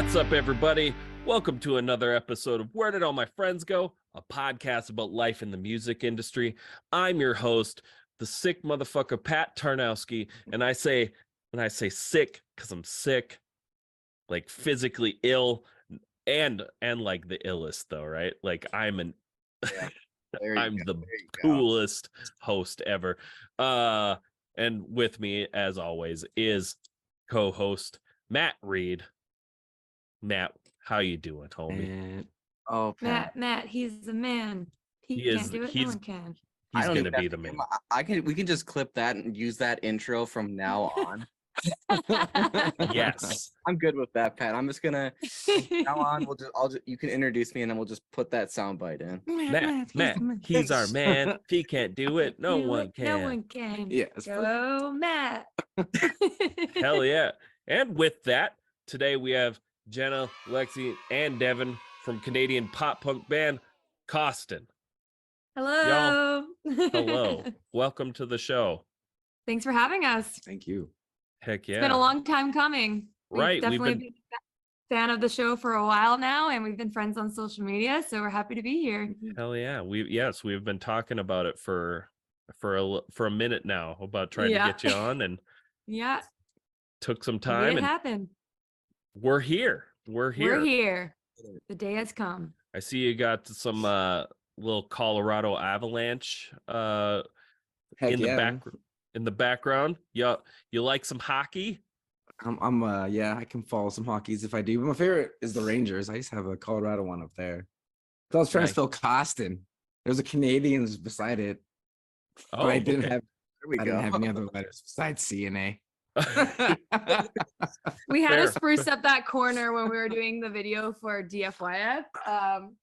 What's up, everybody? Welcome to another episode of Where Did All My Friends Go? A podcast about life in the music industry. I'm your host, the sick motherfucker, Pat Tarnowski, and I say sick because I'm sick, like physically ill, and like the illest though, right? Like I'm the coolest host ever. And with me, as always, is co-host Matt Reed. Matt, how you doing, homie? Matt, he's the man. He can't do it. No one can. He's gonna be the man. We can just clip that and use that intro from now on. Yes, I'm good with that, Pat. I'm just gonna now on. You can introduce me and then we'll just put that soundbite in. Matt, he's our man. If he can't do it, no one can. No one can. Yes. Go, Matt. Hell yeah! And with that, today we have Jenna, Lexi, and Devin from Canadian pop punk band Cawston. Hello. Hello. Welcome to the show. Thanks for having us. Thank you. Heck yeah. It's been a long time coming. Right. We've definitely been a fan of the show for a while now, and we've been friends on social media, so we're happy to be here. Hell yeah. We've been talking about it for a minute now about trying to get you on, and took some time. Made it happen. We're here. We're here. The day has come. I see you got some little Colorado Avalanche in the background. Yeah, you like some hockey? I can follow some hockeys if I do. But my favorite is the Rangers. I used to have a Colorado one up there. So I was trying to spell Cawston. There's a Canadians beside it. Oh, but I didn't have any other letters besides C and A. We had to spruce up that corner when we were doing the video for GFUEL,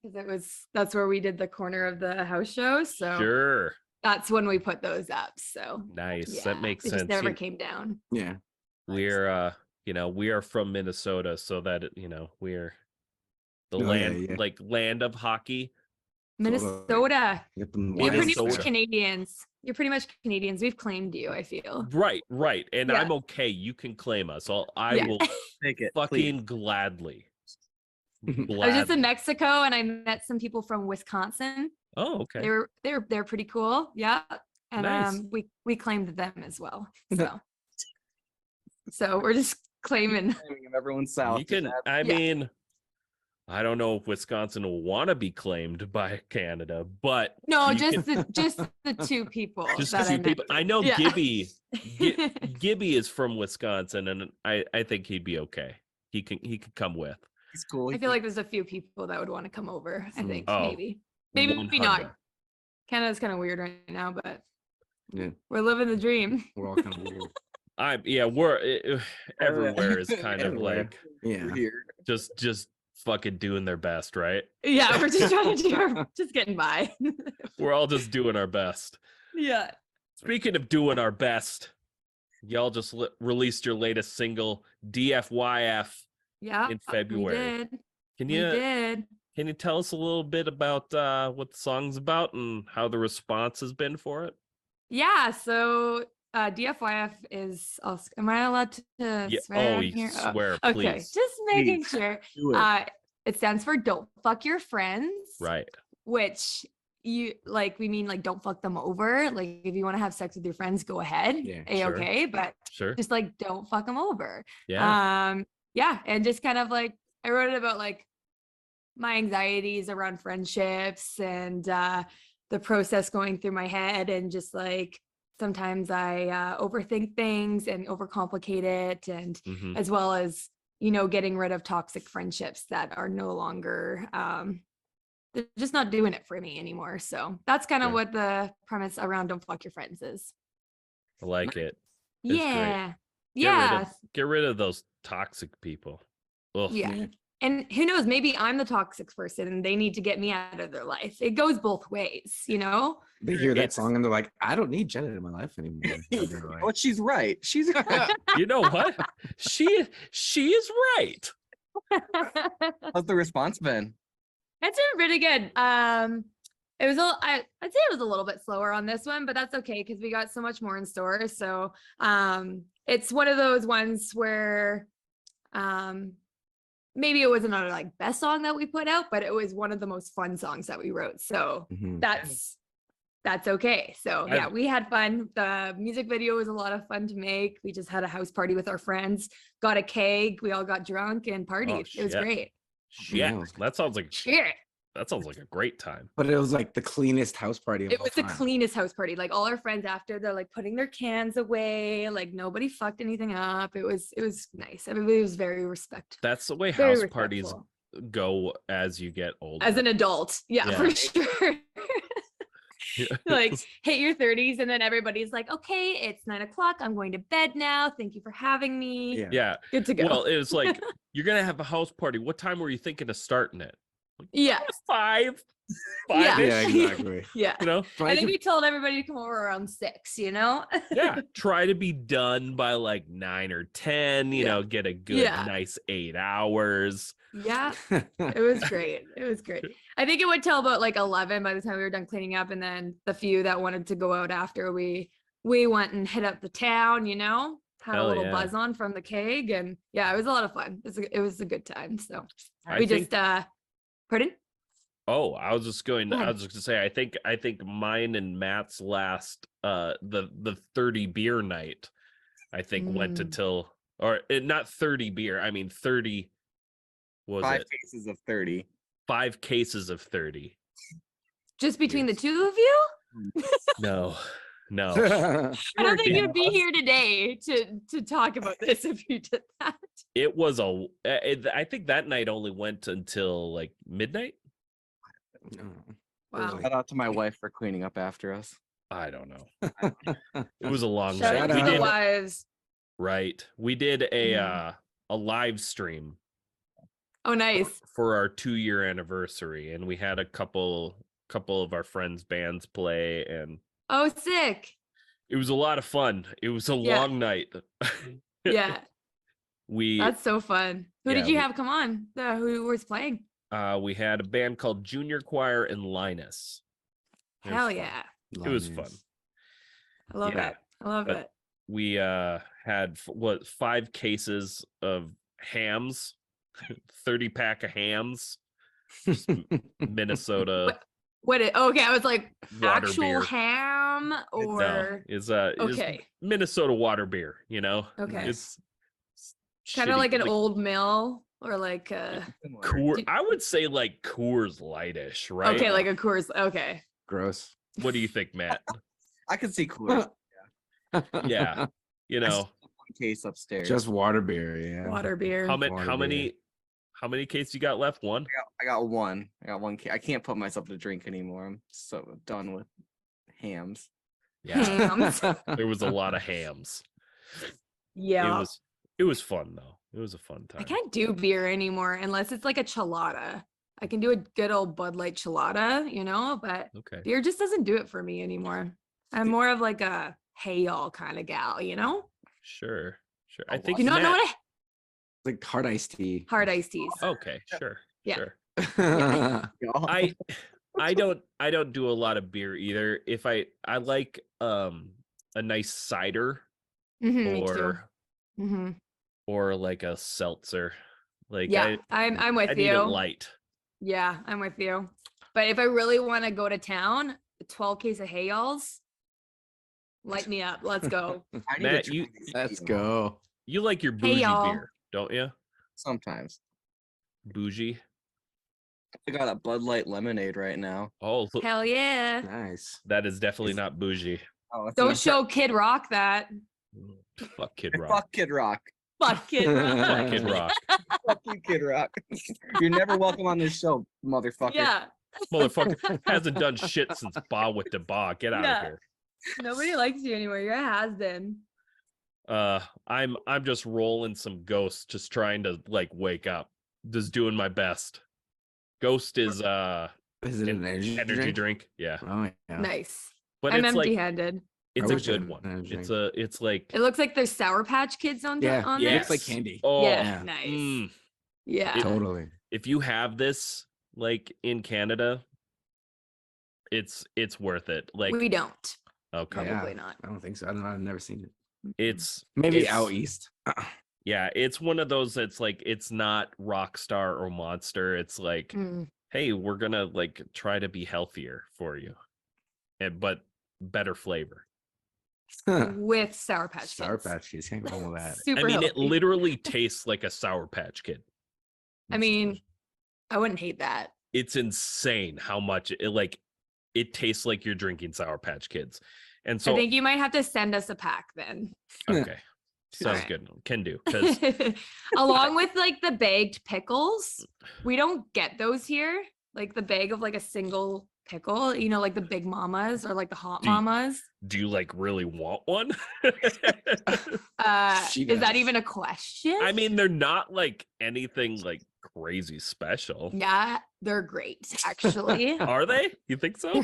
because that's where we did the corner of the house show. So sure, that's when we put those up. So nice. Yeah, that makes it sense. Just never came down. Yeah, we're we are from Minnesota, so that we're the land of hockey. Minnesota. You're pretty much Canadians. We've claimed you, I feel. Right. And I'm okay. You can claim us. I will take it fucking gladly. I was just in Mexico and I met some people from Wisconsin. Oh, okay. They're pretty cool. Yeah. And nice. We claimed them as well. So we're just claiming everyone's south. You can mean, I don't know if Wisconsin will want to be claimed by Canada, but no, just the two people. Just the two people. I know Gibby. Gibby is from Wisconsin, and I think he'd be okay. He could come with. He's cool. I feel like there's a few people that would want to come over. I think maybe 100. not. Canada's kind of weird right now, but we're living the dream. We're all kind of weird. We're everywhere is kind of like here. Just fucking doing their best, right? Yeah, we're just trying to just getting by. We're all just doing our best. Yeah. Speaking of doing our best, y'all just released your latest single, DFYF, in February. We did. Can you tell us a little bit about what the song's about and how the response has been for it? Yeah, so DFYF is also, am I allowed to swear here? Swear, okay, please. Just making sure. It stands for Don't Fuck Your Friends. Right. Which we mean like don't fuck them over. Like if you want to have sex with your friends, go ahead. Okay, but just like don't fuck them over. Yeah. And just kind of like I wrote it about like my anxieties around friendships and the process going through my head, and just like sometimes I overthink things and overcomplicate it, and as well as getting rid of toxic friendships that are no longer they're just not doing it for me anymore. So that's kind of what the premise around Don't Fuck Your Friends is. I like it. It's great. Get rid of those toxic people. Ugh. Yeah. And who knows, maybe I'm the toxic person and they need to get me out of their life. It goes both ways, They hear that song and they're like, I don't need Jenna in my life anymore. Like, well, she's right. She's right. You know what? She is right. How's the response been? It's been pretty good. It was I'd say it was a little bit slower on this one, but that's okay because we got so much more in store. So it's one of those ones where maybe it wasn't our like best song that we put out, but it was one of the most fun songs that we wrote. So Mhm. that's okay. So yeah, I've- we had fun. The music video was a lot of fun to make. We just had a house party with our friends, got a keg, we all got drunk and partied. It was shit. great. Shit, Yeah, it was- that sounds like Shit. a great time. But it was like the cleanest house party of It all was the time. cleanest house party. Like all our friends after, they're like putting their cans away. Like nobody fucked anything up. It was nice. Everybody was very respectful. That's the way Very house parties respectful. go as you get older. As an adult. Yeah, Yeah. for sure. Like hit your 30s and then everybody's like, okay, it's 9 o'clock. I'm going to bed now. Thank you for having me. Yeah. yeah. Good to go. Well, it was like you're gonna have a house party. What time were you thinking of starting it? Yeah. 5. Yeah. Yeah, exactly. Yeah. You know, I think we told everybody to come over around 6, you know? yeah. Try to be done by like 9 or 10. You Yeah. know, get a good, Yeah. nice 8 hours. Yeah. It was great. It was great. I think it went till about like 11 by the time we were done cleaning up. And then the few that wanted to go out after, we went and hit up the town, you know, had Hell a little yeah. buzz on from the keg. And yeah, it was a lot of fun. It was a good time. So I we think, just, pardon? oh, I was just going. Go I ahead. was just gonna say. I think mine and Matt's last the 30 beer night. I think went Mm. until not 30 beer. I mean 30. What was 5 it? cases of 30. 5 cases of 30. Just between Yes. the two of you? No. I don't think Yeah. you'd be here today to talk about this if you did that. It was I think that night only went until like midnight. No. Wow. Shout out to my wife for cleaning up after us. I don't know. It was a long Shout night. out We to the did wives. right. We did Mhm. a live stream Oh, nice. for our 2-year anniversary, and we had a couple of our friends' bands play, and Oh, sick. it was a lot of fun. It was a Yeah. long night. Yeah, we that's so fun. Who did yeah, you we- have come on? Who was playing? we had a band called Junior Choir and Linus. It was Hell fun. yeah. It was fun. I love Yeah, it. I love but- it. We had 5 cases of hams, 30-pack of hams, Minnesota Okay, I was like, water actual beer. ham No, or is okay, Minnesota water beer, you know? Okay. It's kind of shitty. like an It's old mill or like Similar. Coors. I would say like Coors Lightish, right? okay, like a Coors. Okay, Gross. What do you think, Matt? I could see Coors. Yeah, you I know, still have one case upstairs. Just water beer, yeah. water beer. how many water how many cases you got left? One. I got one. I got one. I can't put myself to drink anymore. I'm so done with hams. Yeah, Hams. there was a lot of hams. Yeah, It was fun though. It was a fun time. I can't do beer anymore unless it's like a chelada. I can do a good old Bud Light chelada, you know, but Okay. beer just doesn't do it for me anymore. I'm more of like a hey y'all kind of gal, you know? Sure. Oh, I think Do you not know Matt- what Like hard iced tea. hard iced teas? Okay, sure. Yeah. Sure. Y'all. I don't do a lot of beer either. If I like a nice cider Mhm, me too. or Mhm. or like a seltzer. Like Yeah, I'm I with need it you. light. Yeah, I'm with you. But if I really want to go to town, a 12 case of hay y'alls, light me up. Let's go. I need Matt, to try you- these Let's people go. You like your Hey, bougie y'all. beer, don't you? sometimes. Bougie. I got a Bud Light lemonade right now. Oh, look, Hell yeah. Nice. that is definitely not bougie. Oh, it's Don't not- show Kid Rock that. Fuck Kid Rock. Fuck Kid Rock. Fuck Kid Rock. Fuck Kid Rock. Fuck you, Kid Rock. You're never welcome on this show, motherfucker. Yeah. Motherfucker hasn't done shit since Ba with the Ba. Get out Yeah. of here. Nobody likes you anymore. You're a has-been. I'm just rolling some ghosts, just trying to like wake up. Just doing my best. Ghost is Is it an energy, drink. Yeah. Oh yeah. Nice. But I'm it's like empty-handed. it's I a wish I had good an one. energy It's like It looks like there's Sour Patch Kids on Yeah, on it there. looks like candy. Oh, Yeah, yeah. nice. mm. Yeah. It- Totally. If you have this like in Canada, it's worth it. Like we don't. okay. Yeah. Probably not. I don't think so. I don't know. I've never seen it. It's Maybe it's- out east. Yeah, it's one of those that's like it's not Rockstar or Monster. It's like, Mm. hey, we're gonna like try to be healthier for you, but better flavor. With Sour Patch Kids. Sour Patch Kids, can't go wrong with that. Super I mean, it healthy. literally tastes like a Sour Patch Kid. I mean, I wouldn't hate that. It's insane how much it tastes like you're drinking Sour Patch Kids. And so I think you might have to send us a pack then. okay. Sounds Alright. good. Can do. Because Along with like the bagged pickles, we don't get those here. Like the bag of like a single pickle, you know, like the big mamas or like the hot Do you- mamas. do you like really want one? She Is that does. even a question? I mean, they're not like anything like crazy special. Yeah, they're great, actually. Are they? You think so?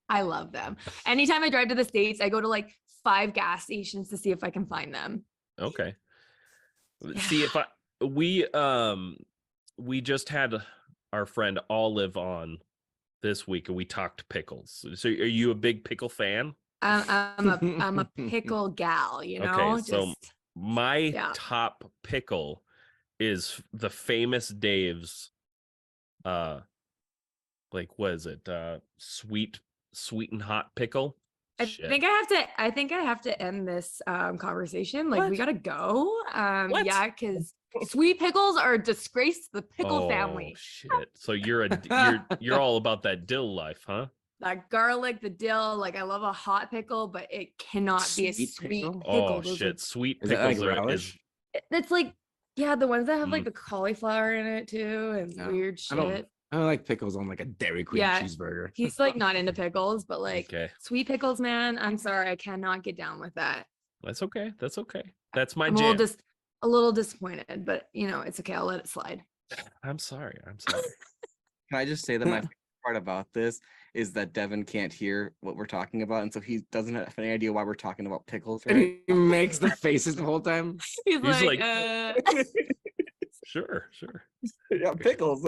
I love them. Anytime I drive to the States, I go to like 5 gas stations to see if I can find them. Okay. See, if we just had our friend Olive on this week and we talked pickles. So are you a big pickle fan? I'm a pickle gal, you know. Okay, so just my yeah. top pickle is the famous Dave's like what is it? Sweet and hot pickle. I Shit. think I have to end this conversation. Like we What? gotta go. What? Yeah, because sweet pickles are a disgrace to the pickle Oh, family. shit. So you're all about that dill life, huh? That garlic, the dill, like I love a hot pickle, but it cannot be a Sweet sweet pickle? pickle. Oh Those are- shit. Sweet Is that like pickles are relish? It's like, yeah, the ones that have like Mm. the cauliflower in it too and No, weird I don't- shit. I don't like pickles on like a Dairy Queen Yeah, cheeseburger. He's like not into pickles, but like Okay. sweet pickles, man. I'm sorry, I cannot get down with that. That's okay. That's okay. That's my I'm jam. a little disappointed, but you know, it's okay. I'll let it slide. I'm sorry. I'm sorry. Can I just say that my favorite part about this is that Devin can't hear what we're talking about, and so he doesn't have any idea why we're talking about pickles, And right? he makes the faces the whole time. He's, He's like- uh, Sure. Yeah, pickles.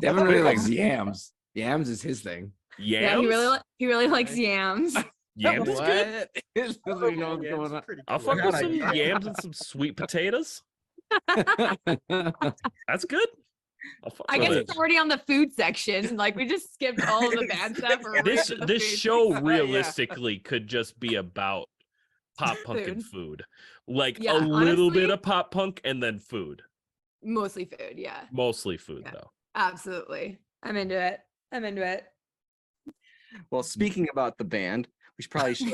Devin really likes yams. Yams is his thing. Yams? yeah, he really likes yams. Yams is good. Doesn't even know what's Yams going is on. pretty I'll cool. fuck with some yams and some sweet potatoes. That's good. I'll fuck I with guess it. it's already on the food section. Like we just skipped all of the bad stuff. and we're This right to the this food show section. realistically could just be about pop punk and Food. food. Like Yeah, a little bit honestly- of pop punk and then food. Mostly food, yeah. Mostly food Yeah. though. Absolutely. I'm into it. Well, speaking about the band, we should probably show.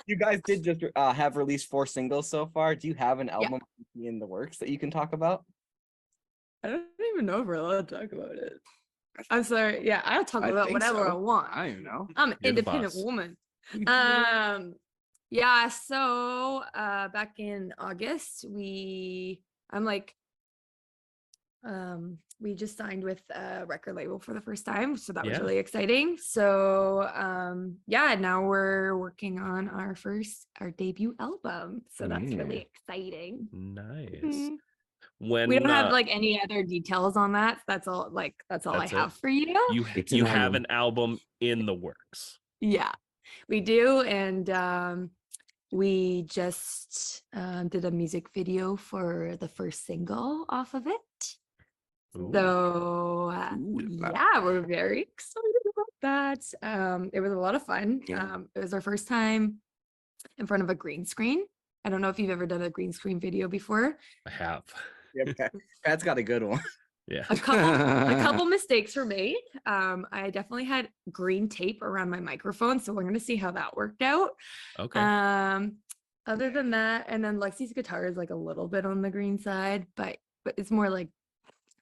You guys did just have released 4 singles so far. Do you have an album in the works that you can talk about? I don't even know if we're allowed to talk about it. I'm sorry. Yeah, I'll talk I about think whatever I so. want. I don't even know. I'm an You're the independent boss. woman. Yeah, so back in August, we just signed with a record label for the first time, so that was Yeah. really exciting. So yeah, now we're working on our debut album, so that's really exciting. Nice. Mhm. When We don't have like any other details on that. That's all I That's it? have for you. It's you an have album. an album in the works. Yeah, we do. And we just did a music video for the first single off of it. Ooh. So Ooh la la. yeah, we're very excited about that. It was a lot of fun. Yeah. It was our first time in front of a green screen. I don't know if you've ever done a green screen video before. I have. Yeah, Pat's got a good one. Yeah. A couple mistakes were made. I definitely had green tape around my microphone, so we're gonna see how that worked out. Okay. Other than that, and then Lexi's guitar is like a little bit on the green side, but it's more like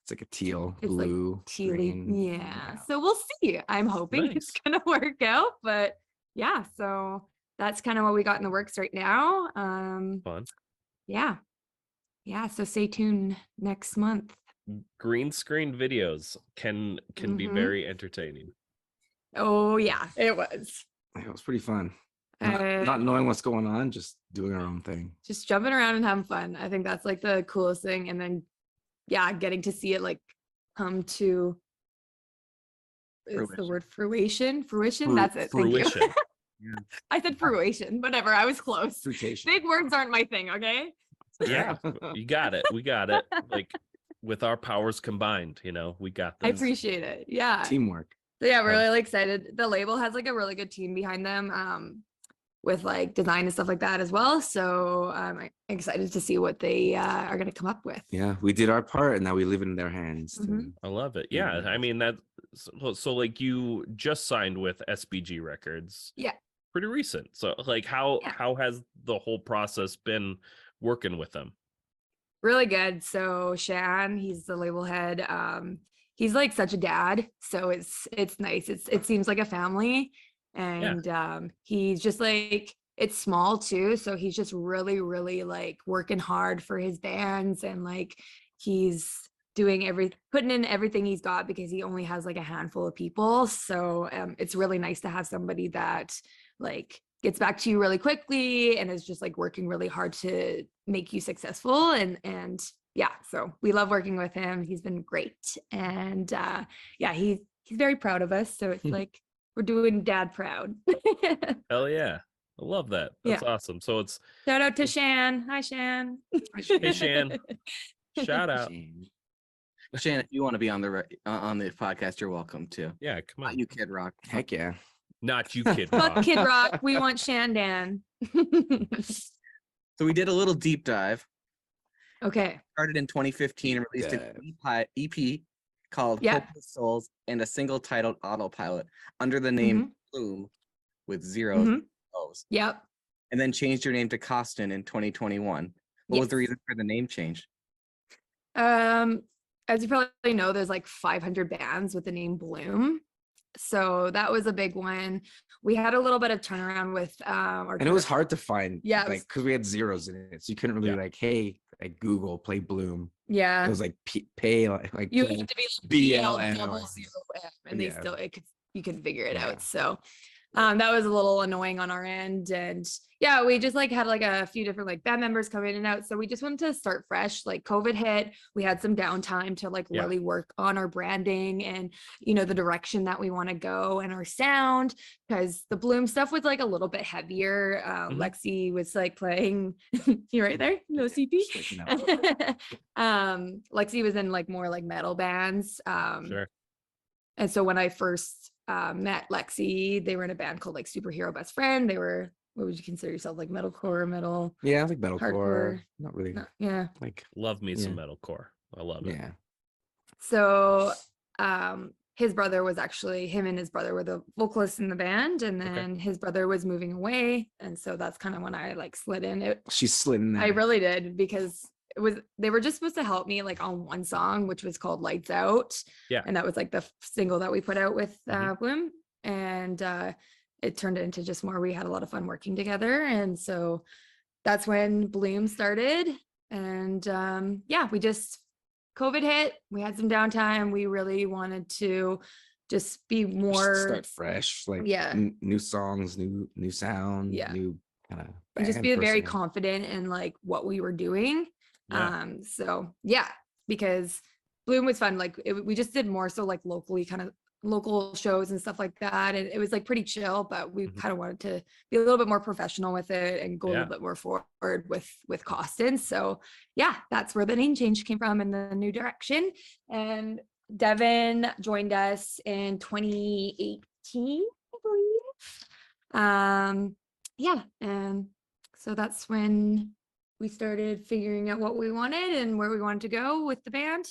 It's like a teal, it's like blue, tealy. green. Yeah. So we'll see. I'm hoping it's Nice. gonna work out, but yeah, so that's kind of what we got in the works right now. Fun. Yeah. Yeah. So stay tuned next month. Green screen videos can be Mhm. very entertaining. Oh yeah, it was. Yeah, it was pretty fun. Not knowing what's going on, just doing our own thing. Just jumping around and having fun. I think that's like the coolest thing. And then yeah, getting to see it like come to is the word fruition? Fruition? That's it. Thank you. Fruition. I said fruition, whatever. I was close. Fruitation. Big words aren't my thing, okay? Yeah, you got it. We got it. Like with our powers combined, we got I this. appreciate it. Yeah. Teamwork. So yeah, we're Yeah. really excited. The label has like a really good team behind them, with like design and stuff like that as well. So I'm excited to see what they are going to come up with. Yeah, we did our part, and now we leave it in their hands. Mhm. I love it. Yeah, I Mhm. mean that. So like you just signed with SBG Records. Yeah. Pretty recent. So like how Yeah. how has the whole process been working with them? Really good. So Shan, he's the label head. He's like such a dad. So it's nice. It seems like a family. And he's just like, it's small too. So he's just really, really like working hard for his bands, and like he's putting in everything he's got, because he only has like a handful of people. So it's really nice to have somebody that like gets back to you really quickly and is just like working really hard to make you successful. And yeah, so we love working with him. He's been great. And yeah, he's very proud of us. So it's like we're doing dad proud. Hell yeah. I love that. That's awesome. So it's Shout out to Shan. Hi, Shan. Hey Shan. Shout out. Shan, if you want to be on the podcast, you're welcome to. Yeah, come Not on. you, Kid Rock. Heck yeah. Not you, Kid Fuck Rock. Kid Rock. We want Shandan. So we did a little deep dive. Okay. Started in 2015 and released an EP called Hopeless Souls and a single titled Autopilot under the name Bloom with zeros O's. Yep. And then changed your name to Cawston in 2021. What was the reason for the name change? As you probably know, there's like 500 bands with the name Bloom. So that was a big one. We had a little bit of turnaround with and it was hard to find, like, because we had zeros in it, so you couldn't really like, hey, like Google play Bloom. Yeah, it was like pay like you have to be like BLM, and they still you could figure it out. So that was a little annoying on our end. And yeah, we just like had like a few different like band members come in and out. So we just wanted to start fresh. Like COVID hit, we had some downtime to like really work on our branding and, the direction that we want to go and our sound, because the Bloom stuff was like a little bit heavier. Lexi was like playing, you right there? No CP. Lexi was in like more like metal bands. Sure. And so when I first met Lexi, they were in a band called like Superhero Best Friend. They were, what would you consider yourself, like metalcore, metal? Yeah, like metalcore. Hardcore. Not really. Like love me some metalcore. I love it. Yeah. So his brother was actually, him and his brother were the vocalists in the band, and then his brother was moving away, and so that's kind of when I like slid in. She slid in there. I really did, because they were just supposed to help me like on one song, which was called Lights Out. Yeah. And that was like the single that we put out with Bloom. And it turned into just more, we had a lot of fun working together. And so that's when Bloom started. And COVID hit, we had some downtime. We really wanted to just be more start fresh, like new songs, new sound, new kind of, and just be very confident in like what we were doing. Because Bloom was fun. Like we just did more so like locally, kind of local shows and stuff like that. And it was like pretty chill, but we kind of wanted to be a little bit more professional with it and go a little bit more forward with Cawston. So yeah, that's where the name change came from and the new direction. And Devin joined us in 2018, I believe. And so that's when we started figuring out what we wanted and where we wanted to go with the band.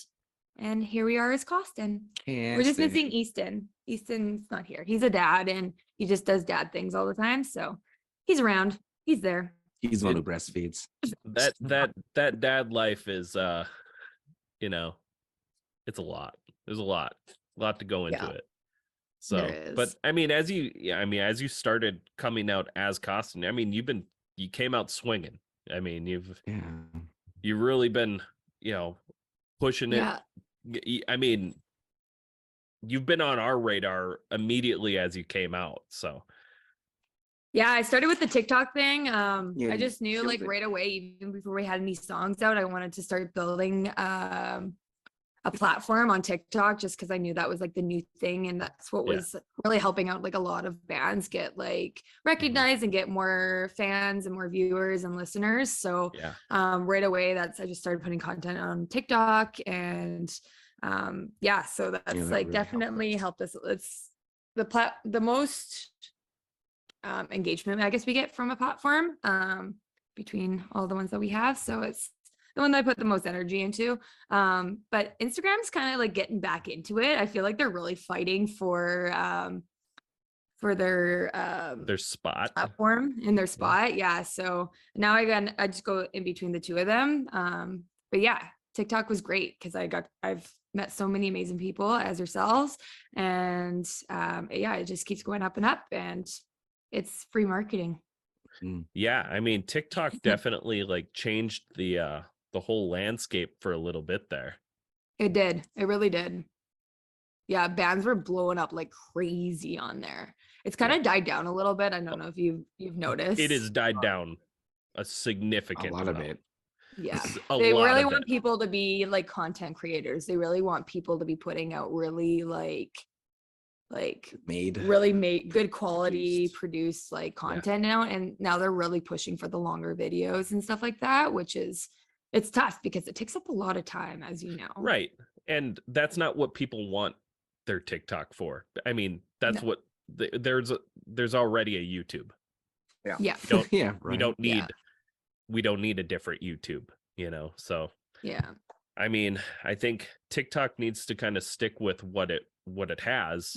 And here we are as Cawston. We're just missing Easton. Easton's not here. He's a dad and he just does dad things all the time. So he's around. He's there. He's one who breastfeeds. That dad life is it's a lot. There's a lot to go into it. So, but I mean, as you started coming out as Cawston, I mean, you came out swinging. I mean, you've really been, pushing it. I mean, you've been on our radar immediately as you came out. So yeah, I started with the TikTok thing. I just knew like right away, even before we had any songs out, I wanted to start building a platform on TikTok just because I knew that was like the new thing, and that's what was really helping out like a lot of bands get like recognized and get more fans and more viewers and listeners. So right away I just started putting content on TikTok, and so that's like really definitely helped us. It's the most engagement I guess we get from a platform between all the ones that we have. So it's the one that I put the most energy into. But Instagram's kind of like getting back into it. I feel like they're really fighting for their spot platform in their spot. Yeah. So now I just go in between the two of them. But yeah, TikTok was great because I've met so many amazing people as yourselves, and it just keeps going up and up, and it's free marketing. Yeah, I mean, TikTok definitely like changed the whole landscape for a little bit there. It did. It really did. Yeah, bands were blowing up like crazy on there. It's kind of died down a little bit. I don't know if you've noticed. It has died down a significant lot of it. Yeah, they really want people to be like content creators. They really want people to be putting out really like made good quality produced like content now, and now they're really pushing for the longer videos and stuff like that, which is it's tough because it takes up a lot of time, as you know. Right, and that's not what people want their TikTok for. I mean, that's what there's already a YouTube. We don't need a different YouTube, you know. So I mean, I think TikTok needs to kind of stick with what it has.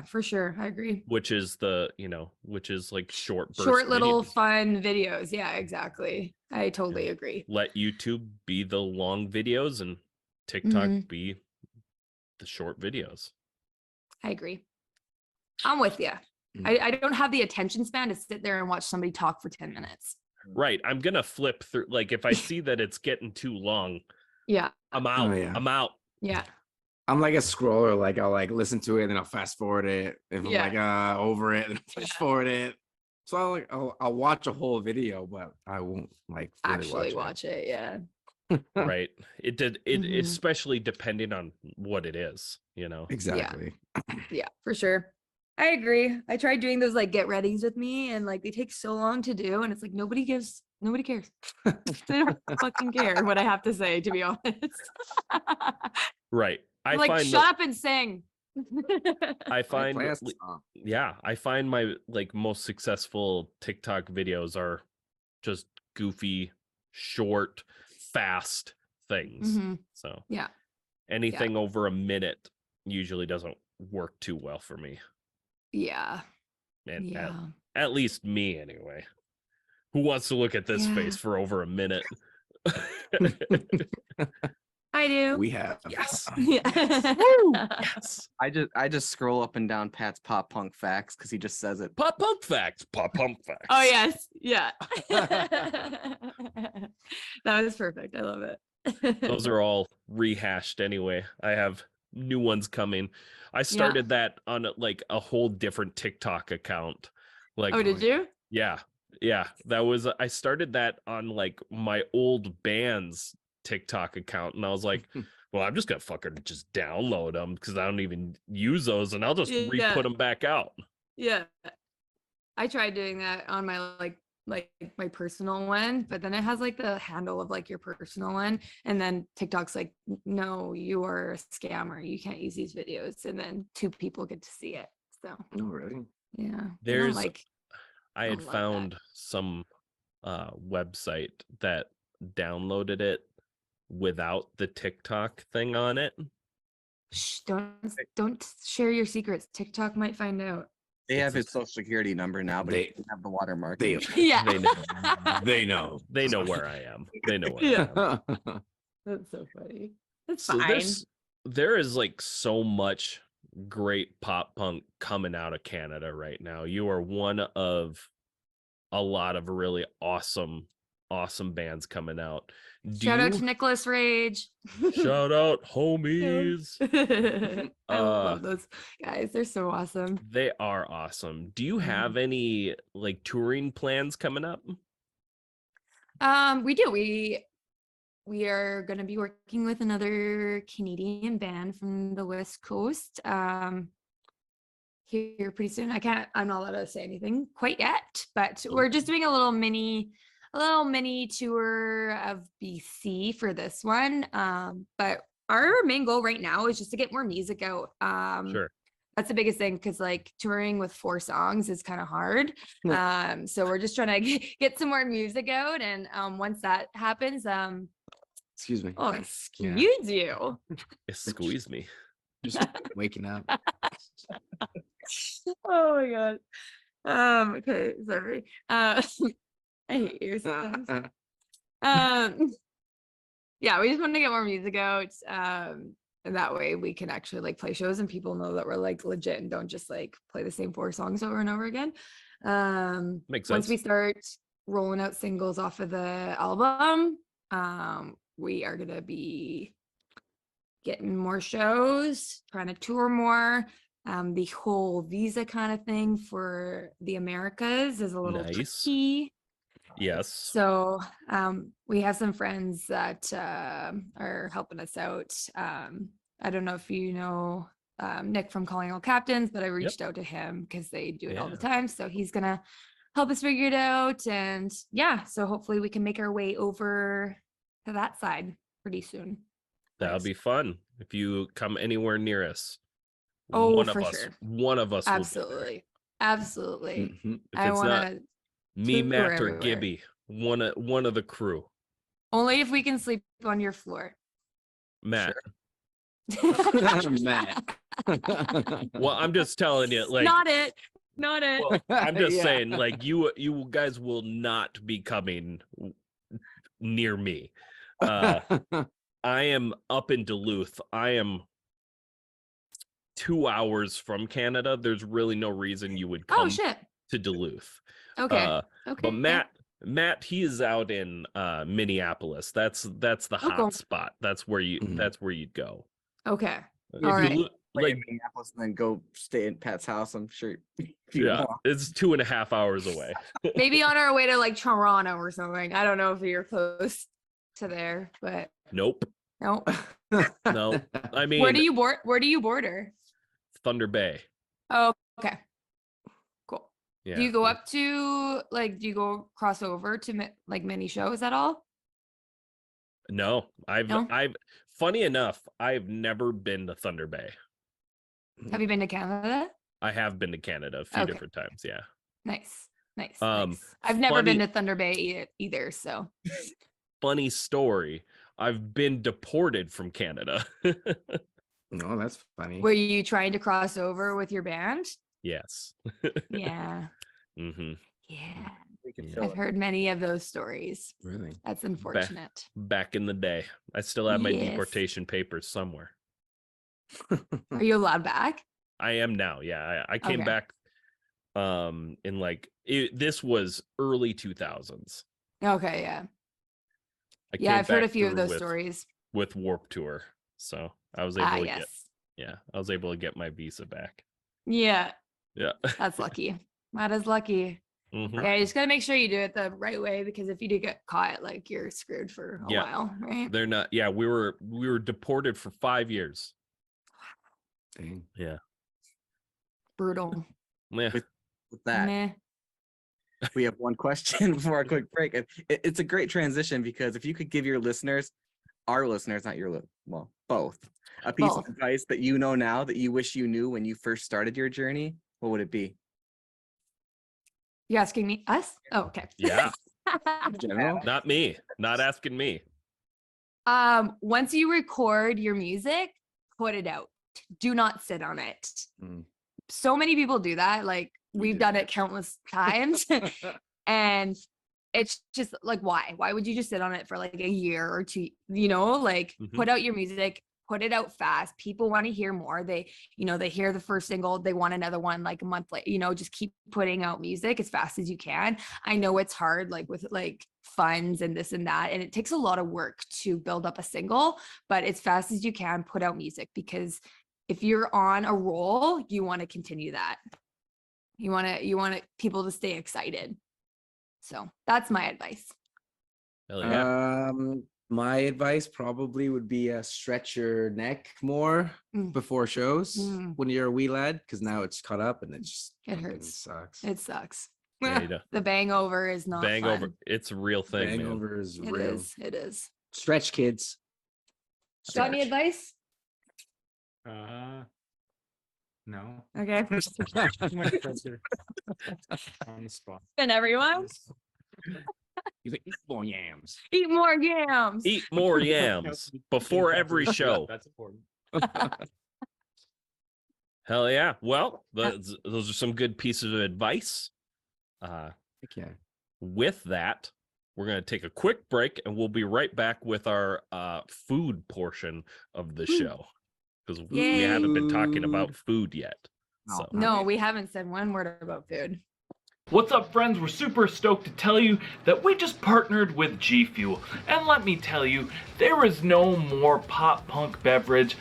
For sure. I agree. Which is like short little fun videos. Yeah, exactly. I totally agree. Let YouTube be the long videos and TikTok be the short videos. I agree. I'm with you. I don't have the attention span to sit there and watch somebody talk for 10 minutes. Right. I'm going to flip through. Like if I see that it's getting too long, I'm out. I'm out. Yeah. I'm like a scroller. Like I'll like listen to it and then I'll fast forward it. If I'm like over it, then I'll fast forward it. So I'll watch a whole video, but I won't like really actually watch it. Yeah. Right. It especially depending on what it is, you know. Exactly. Yeah, for sure. I agree. I tried doing those like get readies with me, and like they take so long to do, and it's like nobody cares. They don't fucking care what I have to say, to be honest. Right. I shut up and sing. I find my like most successful TikTok videos are just goofy, short, fast things. So anything over a minute usually doesn't work too well for me. And at least me anyway. Who wants to look at this face for over a minute? I do. We have. Yes. Yes. I just scroll up and down Pat's pop punk facts because he just says it. Pop punk facts. Pop punk facts. Oh yes. Yeah. That was perfect. I love it. Those are all rehashed anyway. I have new ones coming. I started that on like a whole different TikTok account. Like, oh, did you? Yeah. That was I started that on like my old band's TikTok account, and I was like, well, I'm just gonna fucking just download them because I don't even use those, and I'll just re-put them back out. Yeah, I tried doing that on my like my personal one, but then it has like the handle of like your personal one, and then TikTok's like, no, you are a scammer, you can't use these videos, and then 2 people get to see it. So no, really, yeah, there's I had found some website that downloaded it without the TikTok thing on it. Shh, don't share your secrets. TikTok might find out. They have his social security number now, but they have the watermark. They know. They know where I am. They know where I am. That's so funny. That's fine. There is like so much great pop punk coming out of Canada right now. You are one of a lot of really awesome bands coming out. Shout out to Nicholas Rage. Shout out, homies. I love those guys. They're so awesome. They are awesome. Do you have any like touring plans coming up? We do. we are going to be working with another Canadian band from the West Coast here pretty soon. I'm not allowed to say anything quite yet, but we're just doing a little mini tour of BC for this one. But our main goal right now is just to get more music out. Sure. That's the biggest thing, because like touring with 4 songs is kind of hard. So we're just trying to get some more music out, and once that happens, Excuse me. oh, excuse you. Squeeze me. Just waking up. Oh my god. Okay, sorry. I hate you sometimes. Yeah, we just want to get more music out. And that way we can actually like play shows and people know that we're like legit and don't just like play the same 4 songs over and over again. Makes sense. Once we start rolling out singles off of the album, we are gonna be getting more shows, trying to tour more. The whole visa kind of thing for the Americas is a little tricky. Yes. So we have some friends that are helping us out. I don't know if you know Nick from Calling All Captains, but I reached out to him because they do it all the time. So he's gonna help us figure it out. And yeah, so hopefully we can make our way over to that side pretty soon. That'll be fun if you come anywhere near us. Oh, one for of us, sure. One of us. Absolutely. Absolutely. If I it's want not to me, tour Matt, or everywhere. Gibby, one of the crew. Only if we can sleep on your floor. Matt. Matt. Well, I'm just telling you, like, Not it. well, I'm just Yeah. saying, like, you guys will not be coming near me. I am up in Duluth. I am 2 hours from Canada. There's really no reason you would come to Duluth. Okay. But Matt, he is out in Minneapolis. That's the hot spot. That's where you'd go. Okay. If All right. Like Minneapolis and then go stay in Pat's house, I'm sure. It's 2.5 hours away. Maybe on our way to like Toronto or something. I don't know if you're close to there, but Nope. no. No. I mean, Where do you border? Thunder Bay. Oh, okay. Cool. Yeah. Do you go up to like? Do you go cross over to like many shows at all? No, I've funny enough, I've never been to Thunder Bay. Have you been to Canada? I have been to Canada a few different times. Yeah. Nice. I've never been to Thunder Bay either. So funny story. I've been deported from Canada. No, that's funny. Were you trying to cross over with your band? Yes. Yeah. Mm-hmm. Yeah. I've heard many of those stories. Really? That's unfortunate. Back in the day. I still have my deportation papers somewhere. Are you allowed back? I am now. Yeah. I came back in like this was early 2000s. Okay, yeah. I've heard a few of those stories. With Warped Tour. So I was able to get my visa back. Yeah. Yeah. That's lucky. That is lucky. Mm-hmm. Yeah, you just gotta make sure you do it the right way, because if you do get caught, like you're screwed for a while, right? They're not. Yeah, we were deported for 5 years. Dang. Yeah. Brutal. With that, we have one question before our quick break. It's a great transition, because if you could give your listeners, our listeners, not your both, a piece of advice that you know now that you wish you knew when you first started your journey, what would it be? You asking me? Us? Oh, okay. Yeah. General? Not me. Not asking me. Once you record your music, put it out. Do not sit on it. So many people do that. Like we've done it countless times. And it's just like, why would you just sit on it for like a year or two? Put out your music, put it out fast. People want to hear more. They hear the first single, they want another one like a month later. Just keep putting out music as fast as you can. I know it's hard, like with like funds and this and that, and it takes a lot of work to build up a single, but as fast as you can, put out music, because if you're on a roll, you want to continue that. You want people to stay excited. So that's my advice. Hell yeah. My advice probably would be stretch your neck more before shows when you're a wee lad, because now it's cut up and it hurts. Sucks. It sucks. Yeah, The bangover is not Bangover. fun. It's a real thing, man. Hangover is It real. is. It is. Stretch, kids. Got any Stretch. advice? No. Okay. Too much pressure on the spot. And everyone, You eat more yams. eat more yams. Eat more yams before every show. That's important. Hell yeah. Well, those are some good pieces of advice. Okay. With that, we're going to take a quick break and we'll be right back with our food portion of the show. Because we haven't been talking about food yet. No. So. No, we haven't said one word about food. What's up, friends? We're super stoked to tell you that we just partnered with GFUEL. And let me tell you, there is no more pop punk beverage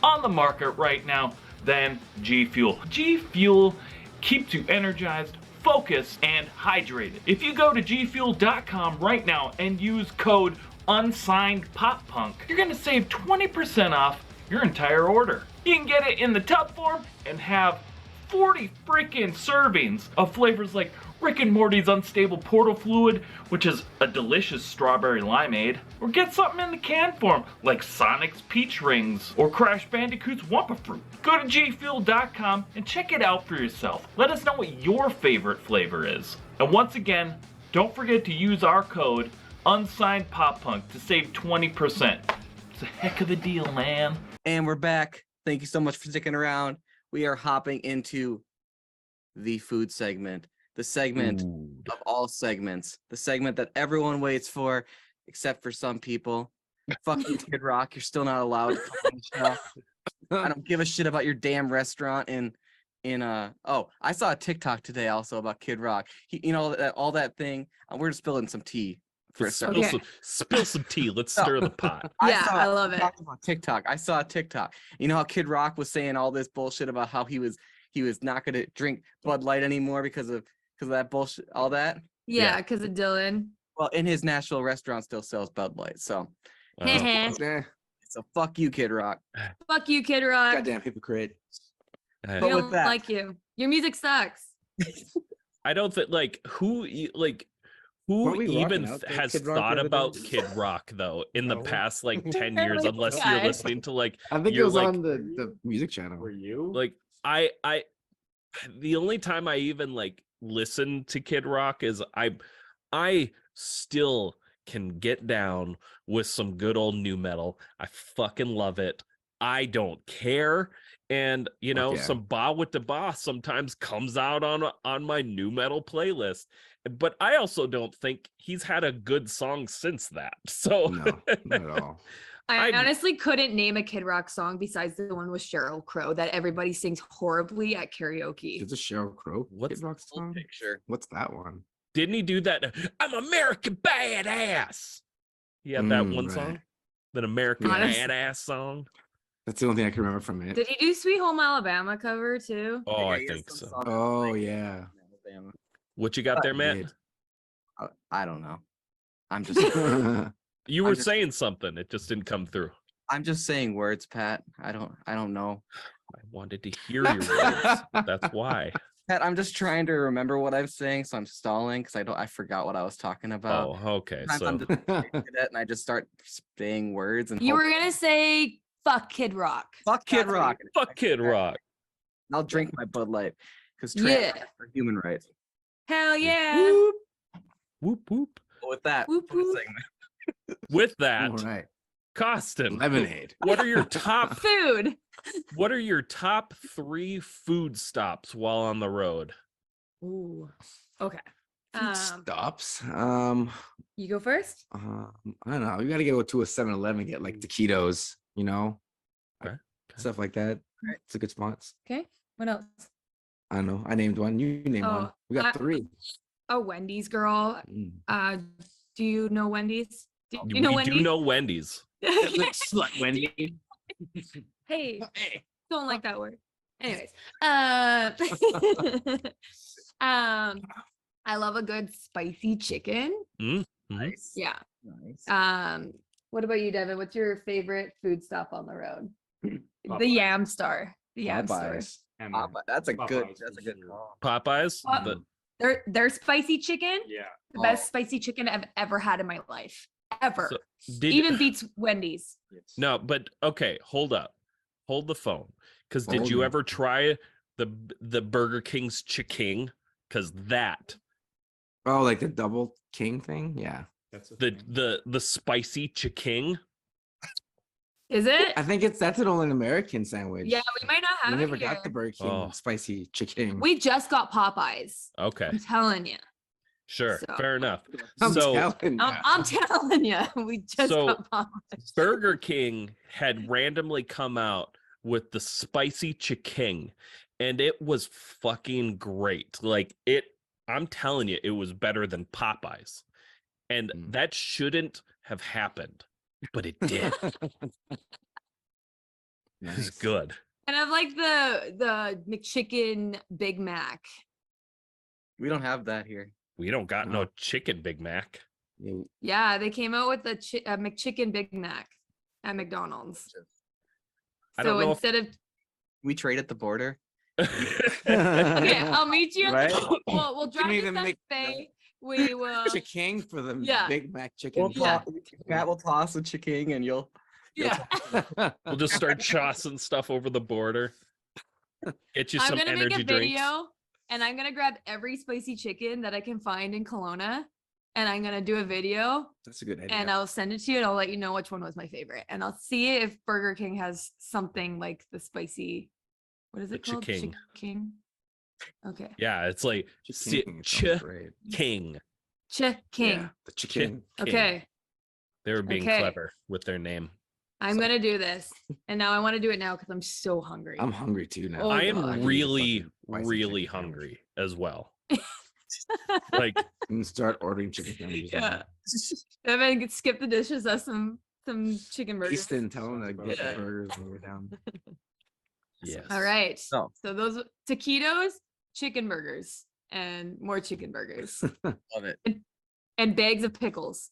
on the market right now than GFUEL. GFUEL keeps you energized, focused, and hydrated. If you go to gfuel.com right now and use code Unsigned Pop Punk, you're gonna save 20% off your entire order. You can get it in the tub form and have 40 freaking servings of flavors like Rick and Morty's Unstable Portal Fluid, which is a delicious strawberry limeade, or get something in the can form like Sonic's Peach Rings or Crash Bandicoot's Wumpa Fruit. Go to gfuel.com and check it out for yourself. Let us know what your favorite flavor is. And once again, don't forget to use our code Unsigned Pop Punk to save 20%. It's a heck of a deal, man. And we're back. Thank you so much for sticking around. We are hopping into the food segment, the segment of all segments, the segment that everyone waits for, except for some people. Fuck you, Kid Rock. You're still not allowed to come on the show. I don't give a shit about your damn restaurant in oh, I saw a TikTok today also about Kid Rock. He, all that thing. We're just spilling some tea. Spill some tea. Let's stir the pot. I love it. About TikTok. I saw a TikTok. You know how Kid Rock was saying all this bullshit about how he was not going to drink Bud Light anymore because of that bullshit, all that. Yeah, because of Dylan. Well, in his Nashville restaurant still sells Bud Light, so fuck you, Kid Rock. Fuck you, Kid Rock. Goddamn hypocrite. We But with don't that- like you. Your music sucks. I don't think who Weren't we even rocking out to has Kid Rock thought the other about day? Kid Rock though in the No. past 10 years, unless Okay. you're listening to I think it you're was like- on the music channel. Were you? I the only time I even listen to Kid Rock is I still can get down with some good old new metal. I fucking love it. I don't care. And some Ba with the Boss sometimes comes out on my new metal playlist. But I also don't think he's had a good song since that. So No, not at all. I I'm- honestly couldn't name a Kid Rock song besides the one with Sheryl Crow that everybody sings horribly at karaoke. It's a Sheryl Crow. What's Kid Rock song? Picture. What's that one? didn't he do that? I'm American Badass. He had that one right. song, that American Honest- Badass song. That's the only thing I can remember from it. Did he do Sweet Home Alabama cover too? Oh, I he has think some so. songs Oh like yeah. Alabama. What you got there, Matt? Did. I don't know. I'm just You I'm were just- saying something. It just didn't come through. I'm just saying words, Pat. I don't know. I wanted to hear your words. That's why. Pat, I'm just trying to remember what I'm saying, so I'm stalling because I forgot what I was talking about. Oh, okay. Sometimes I'm So just thinking it and I just start saying words and You hope- were gonna say fuck Kid Rock. fuck Kid That's what Rock. fuck Kid Rock. I'll drink my Bud Light because Yeah. are human rights. Hell yeah. Whoop, whoop, whoop. But with that, Whoop, food whoop. segment. With that, All right. Cawston, Lemonade. what are your top Food. what are your top 3 food stops while on the road? Ooh. Okay. Food stops. You go first. I don't know. You got to go to a 7-Eleven, get like taquitos, Okay. stuff like that. It's a good spot. Okay. What else? I don't know. I named one. You named one. Oh, We got I- 3. A Wendy's girl. Mm. Do you know Wendy's? Do We you know do Wendy's? know Wendy's. Slut Wendy. Hey, don't like that word. Anyways, I love a good spicy chicken. Nice. Yeah. Nice. What about you, Devin? What's your favorite food stop on the road? The Popeyes. Yam Star. The Yam Star. Popeyes. Hamburger. That's a good. Popeyes That's for a good sure. call. Popeyes. Uh, Their spicy chicken, Yeah. the best Oh. spicy chicken I've ever had in my life. Ever. So, did Even beats Wendy's. Yes. no, but okay, hold up, hold the phone, because did you Hold on. ever try the Burger King's chicken? Because that Oh, like the double king thing? Yeah. That's a the thing. the spicy chicken. Is it? I think that's an only American sandwich. Yeah, we might not We have never it here. got the Burger King Oh. spicy chicken. We just got Popeyes. Okay, I'm telling you. sure, So- fair enough. I'm So telling ya. I'm telling you. We just So- got Popeyes. Burger King had randomly come out with the spicy chicken, and it was fucking great. Like I'm telling you, it was better than Popeyes, and Mm. that shouldn't have happened, but it did. It was Nice. good. And I like the McChicken Big Mac. We don't have that here. We don't got no Oh. chicken Big Mac. Yeah, Yeah, they came out with the McChicken Big Mac at McDonald's. I don't So know if- instead of We trade at the border. okay, I'll meet you. Right? We'll drive me to the Santa Mc- Fe. We will. chicken for the Yeah. Big Mac chicken. We'll Yeah. Pat will toss the chicken, and you'll. Yeah, We'll just start tossing stuff over the border. Get you I'm some gonna make energy a drinks. video, and I'm gonna grab every spicy chicken that I can find in Kelowna, and I'm gonna do a video, That's a good idea. and I'll send it to you, and I'll let you know which one was my favorite, and I'll see if Burger King has something like the spicy. What is The it called? Chiking. King. Okay. Yeah, it's like Chicken, it sounds great. King. King. Yeah, the chicken. King. Okay. They were being Okay. clever with their name. I'm gonna do this, and now I want to do it now because I'm so hungry. I'm hungry too now. Oh, I am God. I need a really, fucking spicy really chicken sandwich. hungry as well. Like, I'm gonna start ordering chicken sandwiches. Yeah. Evan, skip the dishes. That's some chicken burgers. Easton, tell them to get Yeah. the burgers when we're down. yes. All right. So So those taquitos, chicken burgers, and more chicken burgers, love it. and bags of pickles.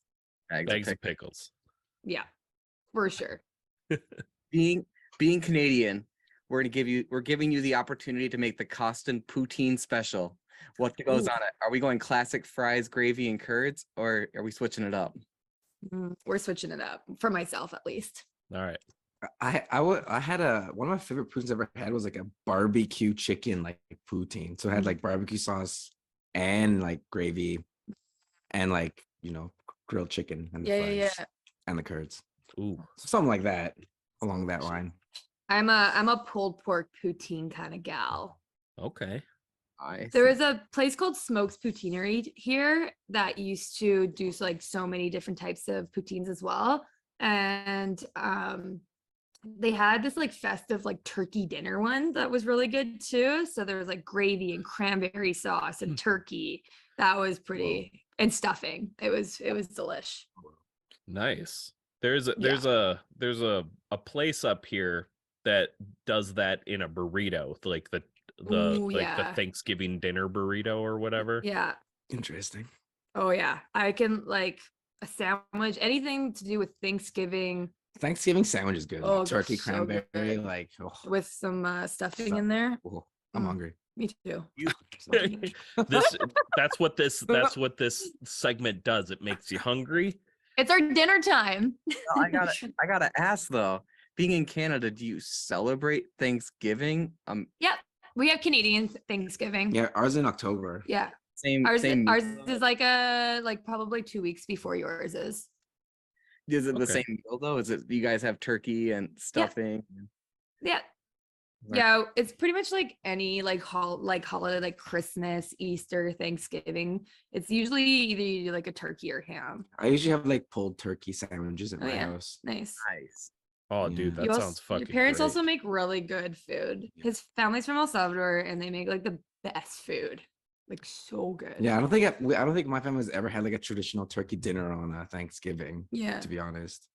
Bags of pickles. Yeah, for sure. Being Canadian, we're giving you the opportunity to make the Cawston poutine special. What goes on it? Are we going classic fries, gravy, and curds, or are we switching it up? We're switching it up for myself at least. All right. I had one of my favorite poutines I ever had was like a barbecue chicken like poutine. So it had like barbecue sauce and like gravy and like grilled chicken and the Yeah. fries and the curds. Ooh. Something like that along that line. I'm a pulled pork poutine kind of gal. Okay. There is a place called Smoke's Poutineery here that used to do like so many different types of poutines as well. And they had this like festive like turkey dinner one that was really good too. So there was like gravy and cranberry sauce and turkey. That was pretty and stuffing. It was delish. Nice. There's a place up here that does that in a burrito, like the Ooh, the yeah. Thanksgiving dinner burrito or whatever. Yeah. Interesting. Oh yeah. I can like a sandwich, anything to do with Thanksgiving Thanksgiving sandwich is good. Oh, Like turkey, so cranberry, good. like with some stuffing Stuff. in there. oh, I'm Mm. hungry. Me too. That's what this segment does. It makes you hungry. It's our dinner time. I gotta ask though. Being in Canada, do you celebrate Thanksgiving? Yep. We have Canadian Thanksgiving. Yeah, ours in October. Yeah. Same. Ours same. is like probably 2 weeks before yours is. Is it the Okay. same meal though? Is it you guys have turkey and stuffing? Yeah. Right. Yeah, it's pretty much like any holiday like Christmas, Easter, Thanksgiving. It's usually either you do like a turkey or ham. I usually have like pulled turkey sandwiches at Oh, my yeah. house. Nice. Nice. Oh, Yeah. dude, that You also- sounds fucking. Your parents also great. make really good food. Yeah. His family's from El Salvador, and they make like the best food, like so good. Yeah, I don't think my family's ever had like a traditional turkey dinner on Thanksgiving. Yeah. To be honest,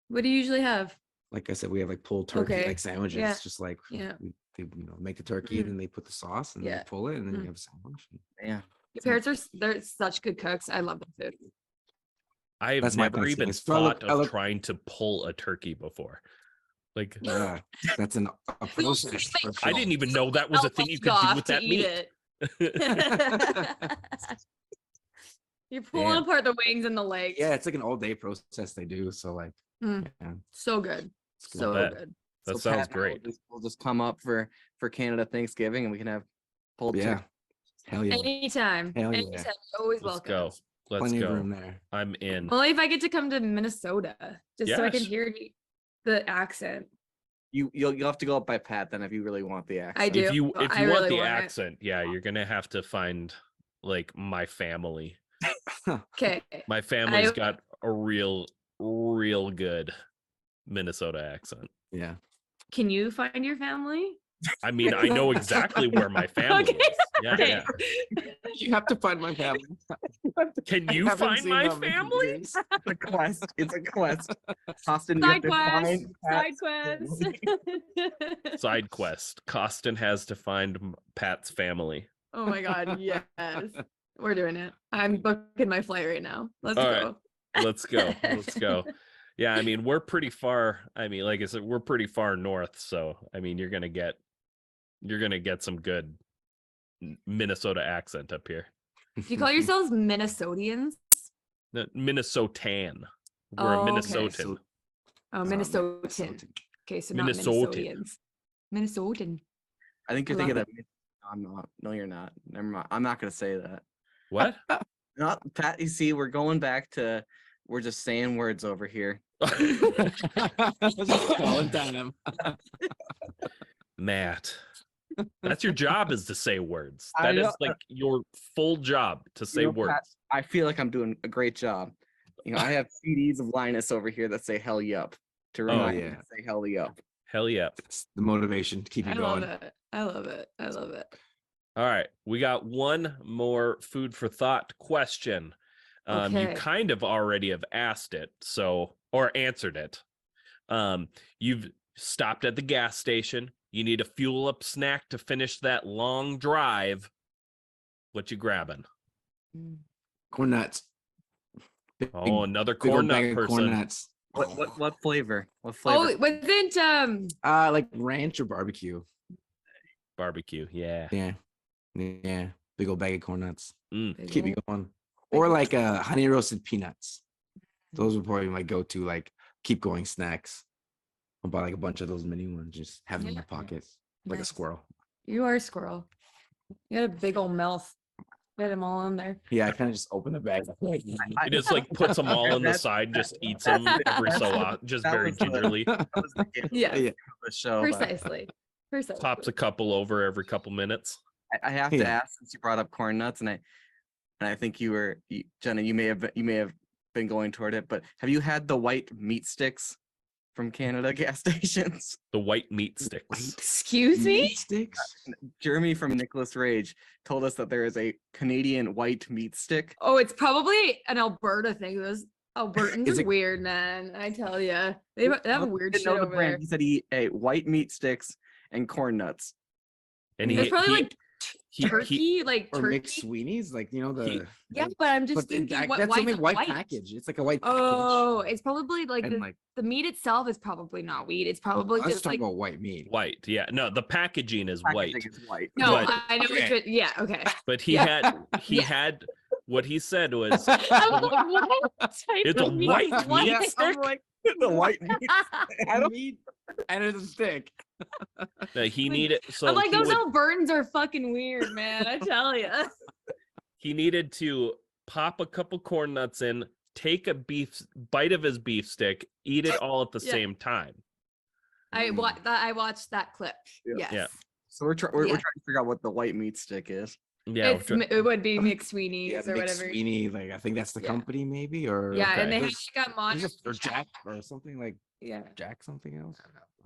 What do you usually have? like I said, we have like pulled turkey Okay, like sandwiches. yeah, Just like yeah. they make the turkey Mhm. and then they put the sauce and then Yeah. they pull it and then Mhm. you have a sandwich. Yeah. Your parents they're such good cooks. I love their food. I've That's my never even Thanksgiving. So thought I of look- trying to pull a turkey before. Like, Yeah, that's a process. for I sure. didn't even know that was a thing you could do with that meat. You're pulling Damn. apart the wings and the legs. Yeah, it's like an all-day process they do. So like, Mm. yeah, So good. it's good. So bet. good. That So sounds Pat, great. We'll just come up for Canada Thanksgiving, and we can have pulled Yeah, turkey. hell yeah, Anytime. Hell yeah. Anytime. You're always Let's welcome. go. Let's plenty of go. room there. I'm in. Only if I get to come to Minnesota, just so I can Yes. hear the accent. You'll have to go up by Pat then if you really want the accent. I do. If you I want really the want it. accent, yeah, you're gonna have to find like my family. Okay. My family's I- got a real good Minnesota accent. Yeah, Can you find your family? I mean, I know exactly where my family Okay. is. Yeah, Okay. yeah. you have to find my family. Can I you haven't find seen my them in family? years. It's a quest. It's a quest. Cawston, you have Side to quest. find Side Pat's quest. Side quest. Cawston has to find Pat's family. Oh my god, yes. We're doing it. I'm booking my flight right now. Let's All go. Let's go. Let's go. Yeah, I mean, we're pretty far. I mean, like I said, we're pretty far north, so I mean, you're gonna get some good Minnesota accent up here. Do you call yourselves Minnesotians? No, Minnesotan. We're Oh, a okay. Minnesotan. Oh, Minnesotan. Okay, so not Minnesotan. Minnesotans. Minnesotan. I think you're I thinking love that. I'm not. No, you're not. Never mind. I'm not gonna say that. What? Not Pat. You see, we're going back to. We're just saying words over here. Just calling time. Matt. That's your job, is to say words. I That is know. like your full job, to say know, Pat, words. I feel like I'm doing a great job. You know, I have CDs of Linus over here that say "hell yup" to remind me yeah. to say "hell yup." Hell yeah. It's the motivation to keep you I going. love it. I love it. I love it. All right, we got one more food for thought question. You Okay. kind of already have asked it, so, or answered it. You've stopped at the gas station. You need a fuel up snack to finish that long drive. What you grabbing? Corn nuts. Big, Oh, another big old corn nut bag of person. corn nuts. What flavor? What flavor? Oh, wasn't Like ranch or barbecue. Barbecue, yeah. Yeah. Big old bag of corn nuts. Mm. Keep me going. Or like honey roasted peanuts. Those would probably be my go-to, like keep going snacks. I'll buy like a bunch of those mini ones, just have them in my Yeah. pockets like a Nice. squirrel. You are a squirrel. You got a big old mouth. Get them all in there. Yeah, I kind of just open the bag. He just like puts them all on the side, just eats them every so often, just that very was the- gingerly. That was the gift Yeah. Yeah. of the show. but Precisely. Precisely. Pops a couple over every couple minutes. I have to Yeah. ask, since you brought up corn nuts, and I think Jenna, you may have been going toward it, but have you had the white meat sticks from Canada gas stations? The white meat sticks. Excuse me? Meat sticks? Jeremy from Nicholas Rage told us that there is a Canadian white meat stick. Oh, it's probably an Alberta thing. Those Albertans Is are it- weird, man. I tell you, they have weird Didn't shit know the over brand. there. He said he ate white meat sticks and corn nuts. And It's probably like he- turkey, like Or turkey. mixed Sweenies? Like, you know, the. Yeah, but I'm just but thinking, what that's white, only white white package. It's like a white package. Oh, it's probably like And the, like, the meat itself is probably not wheat. It's probably I was just talking like about white meat. white, yeah. No, the packaging is white. Packaging is white. no, but- I know okay. which. Yeah, okay. But he Yeah. had what he said was I'm like, what type It's a of meat? white What? meat I'm stick? like, the white meat. I don't- meat and it's a stick. that he needed. So I'm like, he those would- Albertans are fucking weird, man. I tell you. he needed to pop a couple corn nuts in, take a bite of his beef stick, eat it all at the Yeah. same time. I watched that clip. Yeah. Yes. Yeah. So we're Yeah. trying to figure out what the white meat stick is. Yeah, It's, it would be McSweeney's Yeah, or whatever. McSweeney, like I think that's the Yeah. company, maybe, or Yeah, and Okay. they There's- got mod. there's a- or Jack or something like Yeah. Jack something else.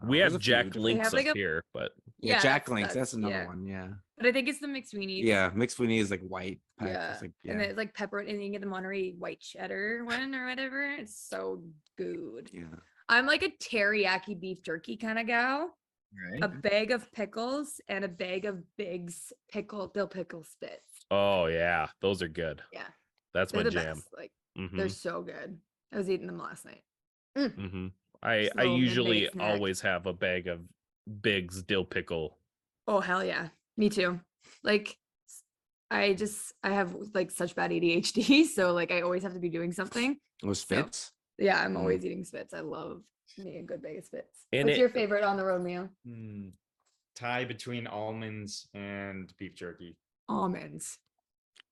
we There's have a few Jack different- Links have, like, up a- here, but Yeah, Yeah, Jack Links. That's another yeah. one. Yeah, But I think it's the McSweeney's. yeah. McSweeney is like white. Pack. Yeah. It's like, And yeah, it's like pepper, and then you get the Monterey white cheddar one or whatever. It's so good. yeah. I'm like a teriyaki beef jerky kind of gal. Right. A bag of pickles and a bag of Big's dill pickle spits. oh yeah, those are good. Yeah. That's They're my the jam. best. Like Mhm. they're so good. I was eating them last night. Mm-hmm. I Slow usually midnight snack. always have a bag of Big's dill pickle. Oh hell yeah, me too. Like I have like such bad ADHD, so like I always have to be doing something. Was So, Fitz? yeah, I'm always eating Spits. I love me a good bag of Spits. And What's it- your favorite on the road meal? Tie between almonds and beef jerky. Almonds.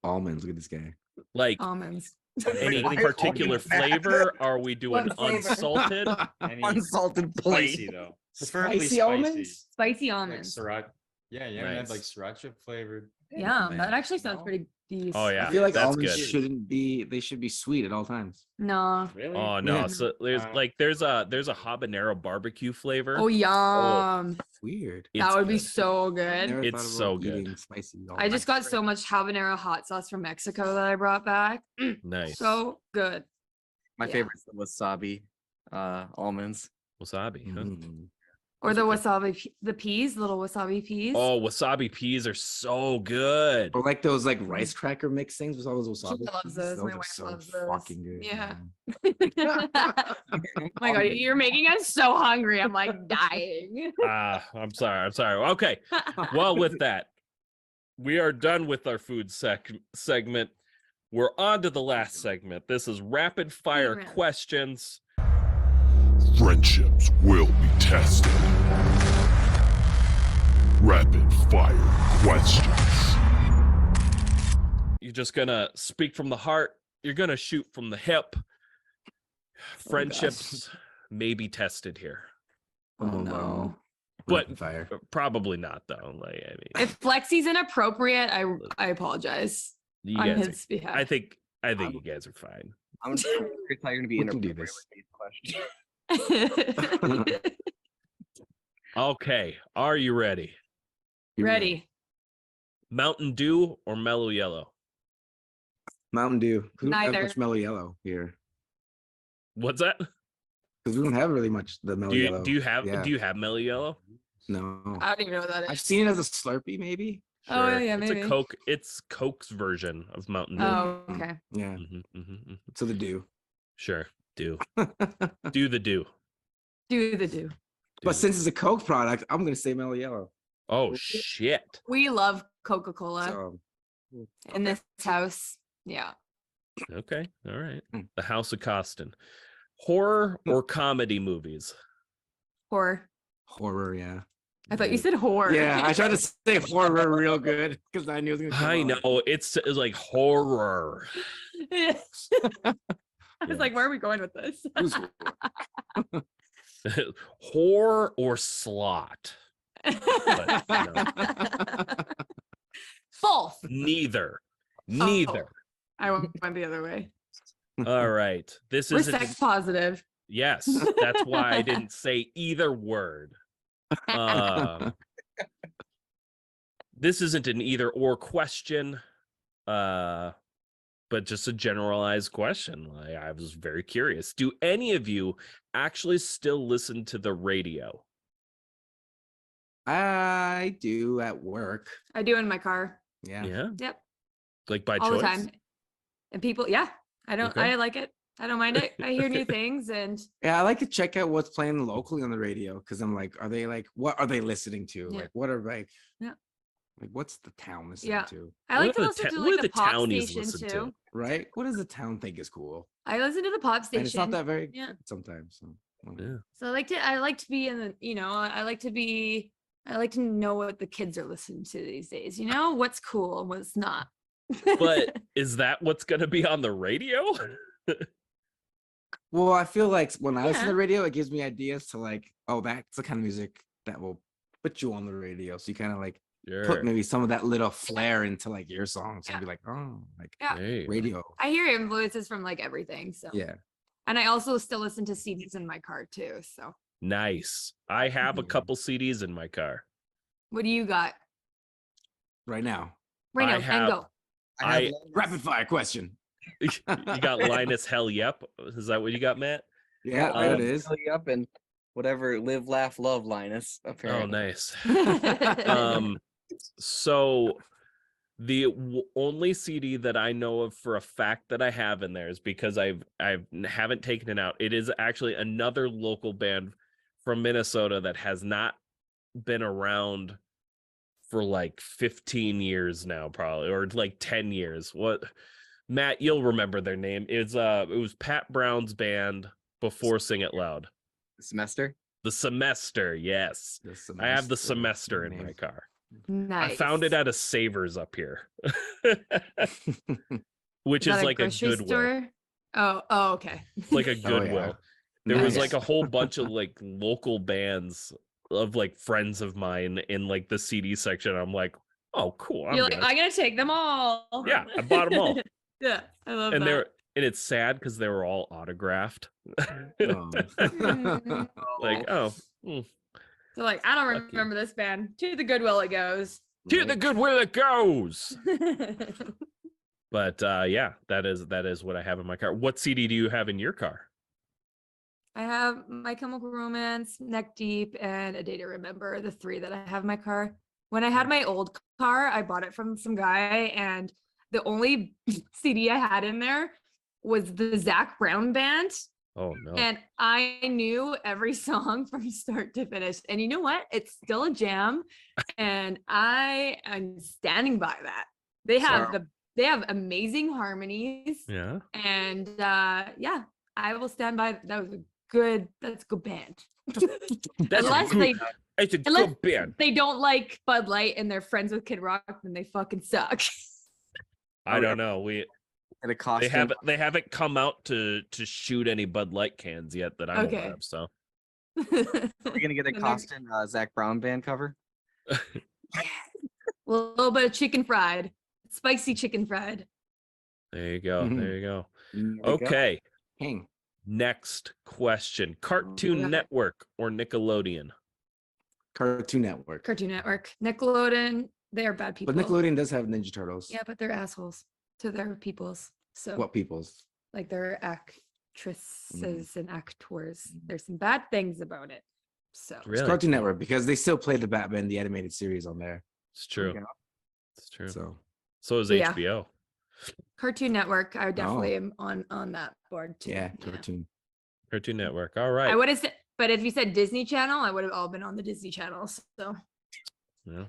Almonds. Look at this guy. Like Almonds. any Why particular almonds matter? flavor? Are we doing What flavor? unsalted? Any Unsalted plate. spicy though. Preferably Spicy spicy. almonds? Spicy Like almonds. sriracha. Yeah, you haven't had like Nice. sriracha flavored. Yeah, man. that actually sounds No? pretty decent. Oh, yeah. I feel like that's almonds good. shouldn't be. They should be sweet at all times. No. Really? Oh no! Yeah. So there's there's a habanero barbecue flavor. Oh yum. Weird. It's That would be good. so good. Never It's thought so about good. eating spicy. I just got so much habanero hot sauce from Mexico that I brought back. Nice. So good. My Yeah. favorite's the wasabi almonds. Wasabi. Huh? Mm. Or the Those are wasabi, the peas, little wasabi peas. Oh, wasabi peas are so good. Or like those like rice cracker mix things with all those She wasabi. loves peas. those. My are wife so loves those. fucking good. Yeah. man. Oh my god, you're making us so hungry. I'm like dying. I'm sorry. Okay. Well, with that, we are done with our food segment. We're on to the last segment. This is rapid fire round. questions. Friendships will be tested. Rapid fire questions. You're just gonna speak from the heart. You're gonna shoot from the hip. Friendships may be tested here, Oh no. but Rapid fire. probably not though. Like, I mean, If Flexi's inappropriate, I apologize you on guys. his behalf. I think you guys are fine. I'm curious how you're gonna be We can do inappropriate this. with these questions. Okay, are you ready? Here we go. Ready. Mountain Dew or Mellow Yellow? Mountain Dew. 'Cause we don't have Neither. much mellow yellow here. What's that? Because we don't have really much the mellow yellow. Do you have Yeah. Mellow Yellow? No. I don't even know what that I've is. seen it as a Slurpee, maybe. Oh, Sure. yeah, it's maybe. a Coke. It's Coke's version of Mountain Dew. Oh, okay. Yeah. Mhm. So the Dew. Sure, do do the do. Do the do. But since it's a Coke product, I'm gonna say mellow yellow. Oh shit! We love Coca-Cola So in this house. Yeah. Okay, all right. Mm. The House of Cawston. Horror or comedy movies? Horror. horror, yeah. I thought you said whore. Yeah, I tried to say horror real good because I knew it was gonna come I out. know it's like horror. I was Yeah. like, where are we going with this? Who's- Whore or slot? But, Both. Neither. Oh. Neither. I went the other way. All right. This We're isn't. sex positive. Yes, that's why I didn't say either word. This isn't an either or question, but just a generalized question. Like, I was very curious. Do any of you actually still listen to the radio? I do at work. I do in my car. Yeah. Yeah, Yep. like by All choice. the time. And people, yeah. I don't Okay. I like it. I don't mind it. I hear new things and Yeah, I like to check out what's playing locally on the radio because I'm like, are they like, what are they listening to? Yeah. Like, what are like, Yeah. like what's the town listening Yeah. to? I like What to do the listen ta- to what like do the the pop townies station listen to? too. Right? What does the town think is cool? I listen to the pop station. And it's not that very Yeah. good sometimes. So, Yeah. So I like to be in the, I like to know what the kids are listening to these days, what's cool and what's not. But is that what's going to be on the radio? Well, I feel like when I listen to Yeah. the radio, it gives me ideas to like, oh, that's the kind of music that will put you on the radio. So you kind of like Sure. put maybe some of that little flair into like your songs and Yeah. be like, oh, like Yeah. Hey. radio. I hear influences from like everything. So Yeah. and I also still listen to CDs in my car too. So Nice. I have a Yeah. couple CDs in my car. what do you got? Right now. Right I now, have- and go. I- Rapid fire question. You got Linus Hell Yep. Is that what you got, Matt? Yeah, there it is. Fill you up and whatever, live, laugh, love, Linus. Oh, Apparently. nice. So The only CD that I know of for a fact that I have in there is because I haven't taken it out. It is actually another local band from Minnesota that has not been around for like 15 years now, probably, or like 10 years. What, Matt, you'll remember their name. It was Pat Brown's band before Sing It Loud. Semester? The Semester, yes. I have the Semester in my car. Nice. I found it at a Savers up here, which is like a Goodwill. Store? Oh, okay. Like a Goodwill. There was Nice. like a whole bunch of like local bands of like friends of mine in like the CD section. I'm like, oh, cool. You're like, I'm gonna take them all. Yeah, I bought them all. Yeah, I love And that. and it's sad because they were all autographed. Oh. Like, oh. So like, I don't Lucky. remember this band. To the Goodwill it goes. To the Goodwill it goes. But yeah, that is what I have in my car. What CD do you have in your car? I have My Chemical Romance, Neck Deep, and A Day to Remember, the 3 that I have in my car. When I had my old car, I bought it from some guy, and the only CD I had in there was the Zac Brown Band. Oh no. And I knew every song from start to finish. And you know what? It's still a jam. And I am standing by that. They have amazing harmonies. Yeah. And yeah, I will stand by. That's a good band. That's Unless it's a unless good band. they don't like Bud Light and they're friends with Kid Rock, then they fucking suck. I don't know. At a Cawston. They haven't come out to shoot any Bud Light cans yet that I'm aware of. So We're gonna get a And they're- Cawston Zac Brown band cover. A little bit of chicken fried, spicy chicken fried. there you go. Mhm. There you go. There we go. Okay. Hang. Next question. Cartoon Yeah. Network or Nickelodeon? Cartoon Network. Cartoon Network, Nickelodeon, they are bad people. But Nickelodeon does have Ninja Turtles. Yeah, but they're assholes to their peoples. So What peoples? like they're actresses and actors. There's some bad things about it. So It's Really? Cartoon Network because they still play the Batman the animated series on there. It's true. Okay. It's true. So So is Yeah. HBO. Cartoon Network, I definitely am on that board too. yeah, cartoon. Cartoon Network. All right. I would have said, but if you said Disney Channel, I would have all been on the Disney Channel. So Yeah.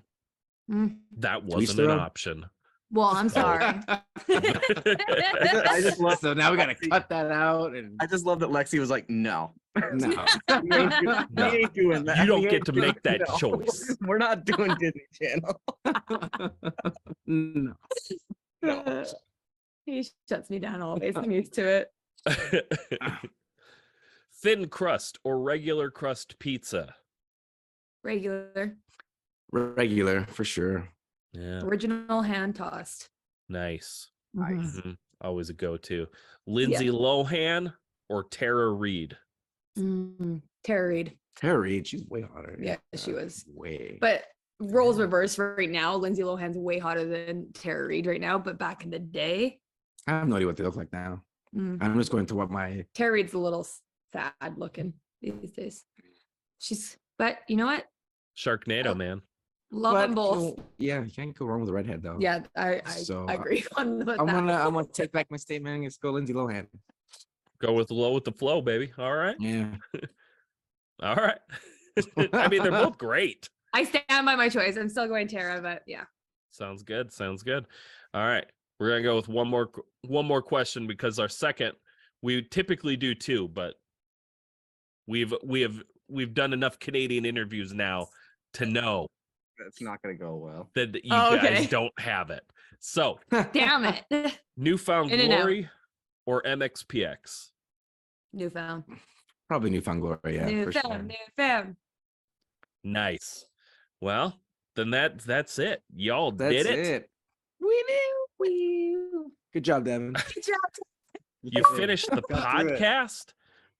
mm. That each wasn't their an own. option. Well, I'm sorry. I just love. So now we gotta cut that out and I just love that Lexi was like, no. no. We ain't doing- No. we ain't doing that. You don't We get ain't to doing- make that no. choice. We're not doing Disney Channel. No. He shuts me down always. I'm used to it. Thin crust or regular crust pizza? Regular, Regular for sure. Yeah. original, hand tossed. Nice. Mhm. Mhm. Always a go-to. Lindsay Lohan or Tara Reid? Tara Reid. Tara Reid, she's way hotter. Yeah, she was. Way. But roles reversed right now. Lindsay Lohan's way hotter than Tara Reid right now. But back in the day, I have no idea what they look like now. mm, I'm just going to what my Tara Reid's a little sad looking these days. But you know what? Sharknado, man. Love but, them you both. know, yeah, you can't go wrong with a redhead though. Yeah, I So, agree on with I'm that. gonna take back my statement. Let's go Lindsay Lohan. Go with the flow, baby. All right. Yeah. All right. I mean, they're both great. I stand by my choice. I'm still going Tara, but yeah. Sounds good. Sounds good. All right. We're gonna go with one more question because our second, we typically do two, but we've done enough Canadian interviews now to know That's not gonna go well. that you Oh, guys okay. don't have it. So Damn it. Newfound In and out. Glory or MXPX? Newfound. Probably Newfound Glory. Yeah, for sure. Newfound. Nice. Well, then that's it. Y'all That's did it. it. Wee. Good job, Devin. Good job. You finished the Got through it. podcast.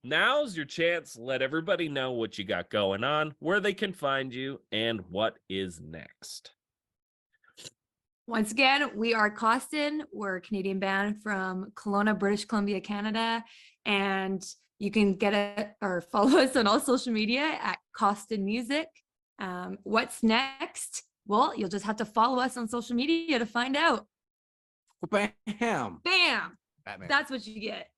Now's your chance. Let everybody know what you got going on, where they can find you, and what is next. Once again, we are Cawston. We're a Canadian band from Kelowna, British Columbia, Canada. And you can get it or follow us on all social media at Cawston Music. What's next? Well, you'll just have to follow us on social media to find out. Bam. Bam! Batman. That's what you get.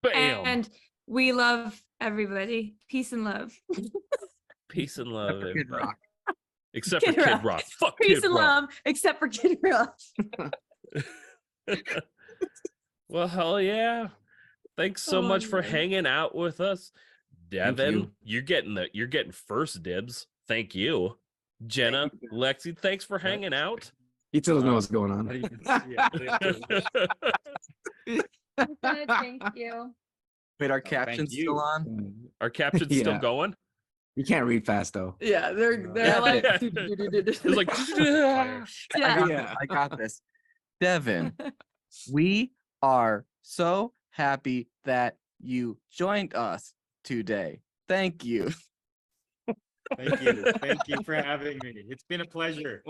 Bam. And we love everybody. Peace and love. Peace and love, Kid everybody. Rock. Except for Kid Kid Rock. Rock. Fuck Peace Kid and Rock. love, except for Kid Rock. Well, hell yeah. Thanks so Oh, much for man. hanging out with us. Thank Devin, you. you're getting first dibs. Thank you. Jenna, Lexi, thanks for hanging out. He still doesn't know what's going on. Thank you. Wait, our thank captions you. still on? Our caption's still Yeah. going. You can't read fast though. Yeah, they're Yeah. like, It's like yeah. I got this. Devin, we are so happy that you joined us today. Thank you. Thank you. Thank you for having me. It's been a pleasure.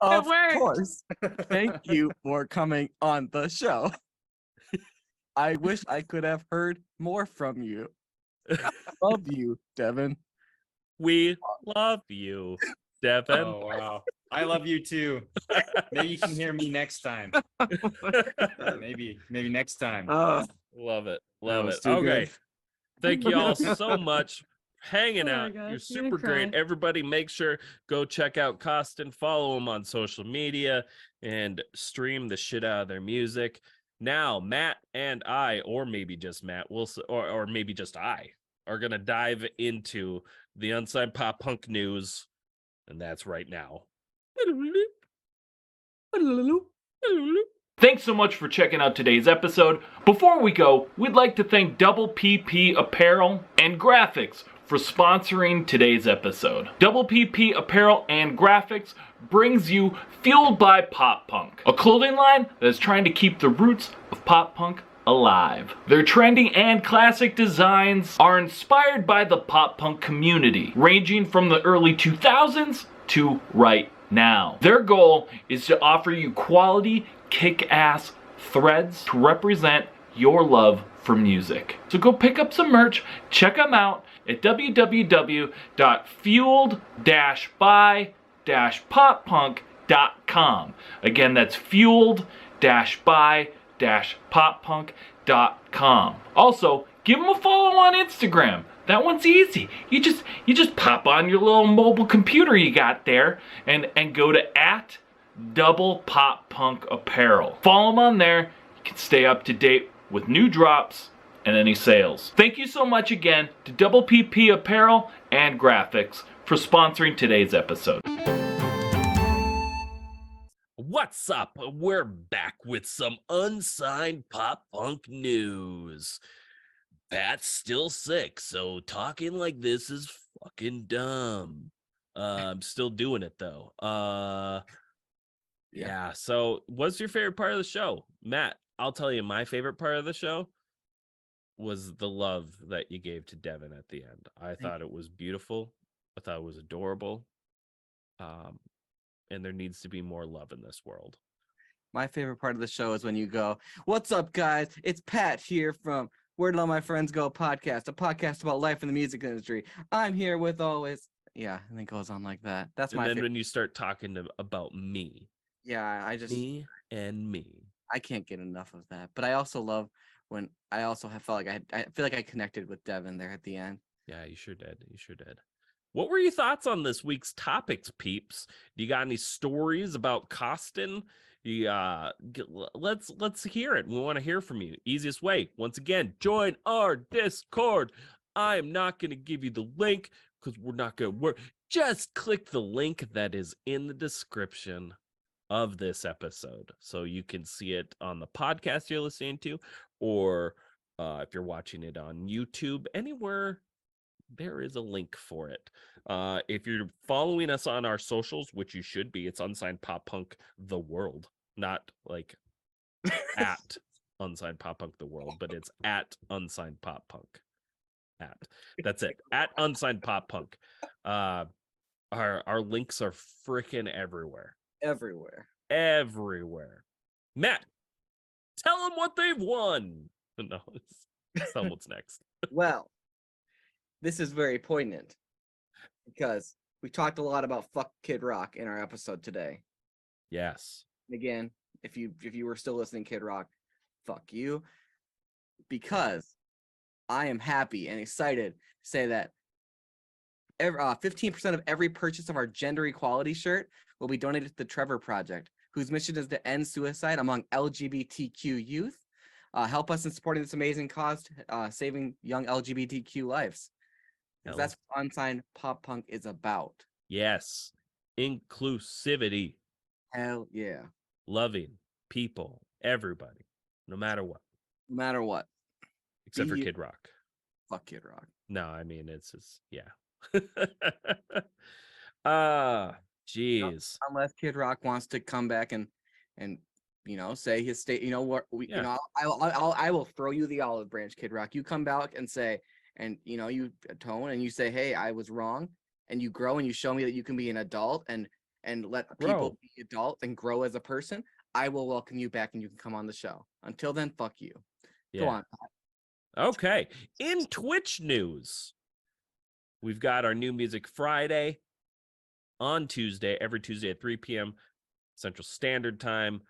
Of worked. course. Thank you for coming on the show. I wish I could have heard more from you. Love you, Devin. We love you, Devin. Oh wow. I love you too. Maybe you can hear me next time. Maybe next time. Love it. Love was it. too Okay. good. Thank you all so much for hanging Oh my out. gosh, You're you're super gonna great. cry. Everybody make sure go check out Cawston, follow them on social media, and stream the shit out of their music. Now, Matt and I, or maybe just Matt, or maybe just I, are gonna dive into the Unsigned Pop Punk news, and that's right now. Thanks so much for checking out today's episode. Before we go, we'd like to thank Double PP Apparel and Graphics for sponsoring today's episode. Double PP Apparel and Graphics brings you Fueled by Pop Punk, a clothing line that is trying to keep the roots of pop punk alive. Their trendy and classic designs are inspired by the pop punk community, ranging from the early 2000s to right now. Their goal is to offer you quality, kick-ass threads to represent your love for music. So go pick up some merch, check them out at www.fueled-by-poppunk.com. Again, that's fueled-by-poppunk.com. Also, give them a follow on Instagram. That one's easy. You just pop on your little mobile computer you got there and go to @Double Pop Punk Apparel. Follow them on there. You can stay up to date with new drops and any sales. Thank you so much again to Double PP Apparel and Graphics for sponsoring today's episode. What's up? We're back with some unsigned pop punk news. Pat's still sick, so talking like this is fucking dumb. I'm still doing it though. Yeah. So what's your favorite part of the show? Matt, I'll tell you my favorite part of the show was the love that you gave to Devin at the end. I thought it was beautiful. I thought it was adorable. And there needs to be more love in this world. My favorite part of the show is when you go, "What's up, guys? It's Pat here from Where Did All My Friends Go podcast, a podcast about life in the music industry. I'm here with always." Yeah, and it goes on like that. That's And my then favorite. when you start talking about me, Yeah, I just me and me. I can't get enough of that. But I also love when I also have felt like I feel like I connected with Devin there at the end. Yeah, you sure did. You sure did. What were your thoughts on this week's topics, peeps? Do you got any stories about Cawston? Let's hear it. We want to hear from you. Easiest way, once again, join our Discord. I am not going to give you the link because we're not going to work. Just click the link that is in the description of this episode so you can see it on the podcast you're listening to, or if you're watching it on YouTube, anywhere there is a link for it. If you're following us on our socials, which you should be, it's Unsigned Pop Punk the World, not like at Unsigned Pop Punk the World, but it's at Unsigned Pop Punk. That's it. At Unsigned Pop Punk. Our links are freaking everywhere. Everywhere. Matt, tell them what they've won. No, tell them what's next. Well, this is very poignant because we talked a lot about fuck Kid Rock in our episode today. Yes. And again, if you were still listening, Kid Rock, fuck you. Because I am happy and excited to say that 15% of every purchase of our gender equality shirt will be donated to the Trevor Project, whose mission is to end suicide among LGBTQ youth. Help us in supporting this amazing cause, saving young LGBTQ lives. Because that's what Unsigned Pop Punk is about. Yes. Inclusivity. Hell yeah. Loving people, everybody, no matter what. No matter what. Except for Kid Rock. Fuck Kid Rock. No, I mean, it's just, yeah. Jeez. Unless Kid Rock wants to come back and say his state, I will throw you the olive branch, Kid Rock. You come back and say, and you atone and you say, hey, I was wrong, and you grow and you show me that you can be an adult and let people be adult and grow as a person. I will welcome you back and you can come on the show. Until then, fuck you. Yeah. Go on, Pat. Okay. In Twitch news, we've got our New Music Friday on Tuesday, every Tuesday at 3 p.m. Central Standard Time.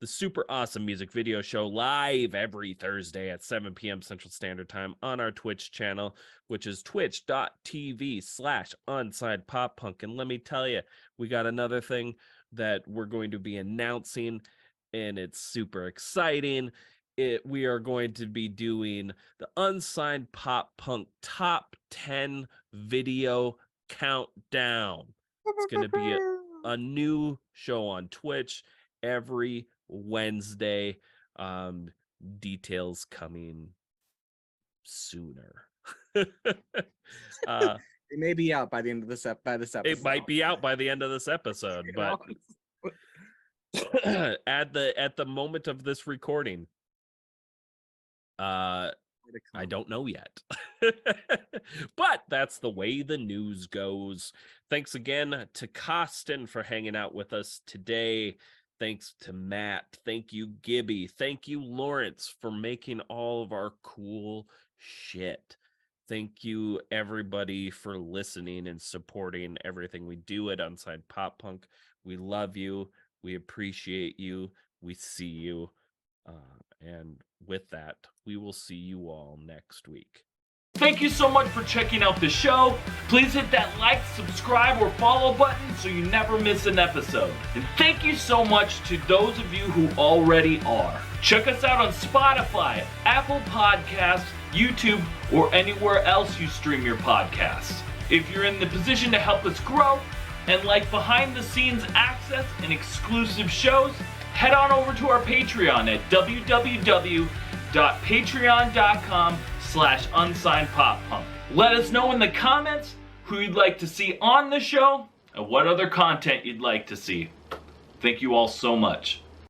The super awesome music video show live every Thursday at 7 p.m. Central Standard Time on our Twitch channel, which is twitch.tv/UnsignedPopPunk. And let me tell you, we got another thing that we're going to be announcing, and it's super exciting. We are going to be doing the Unsigned Pop Punk Top 10 video countdown. It's going to be a new show on Twitch every Wednesday. Details coming sooner. It may be out by the end of this episode. It might be out by the end of this episode, but at the moment of this recording, I don't know yet. But that's the way the news goes. Thanks again to Cawston for hanging out with us today. Thanks to Matt. Thank you, Gibby. Thank you, Lawrence, for making all of our cool shit. Thank you, everybody, for listening and supporting everything we do at Unsigned Pop Punk. We love you. We appreciate you. We see you. And with that, we will see you all next week. Thank you so much for checking out the show. Please hit that like, subscribe, or follow button so you never miss an episode. And thank you so much to those of you who already are. Check us out on Spotify, Apple Podcasts, YouTube, or anywhere else you stream your podcasts. If you're in the position to help us grow and like behind the scenes access and exclusive shows, head on over to our Patreon at www.patreon.com/unsignedpoppunk. Let us know in the comments who you'd like to see on the show and what other content you'd like to see. Thank you all so much.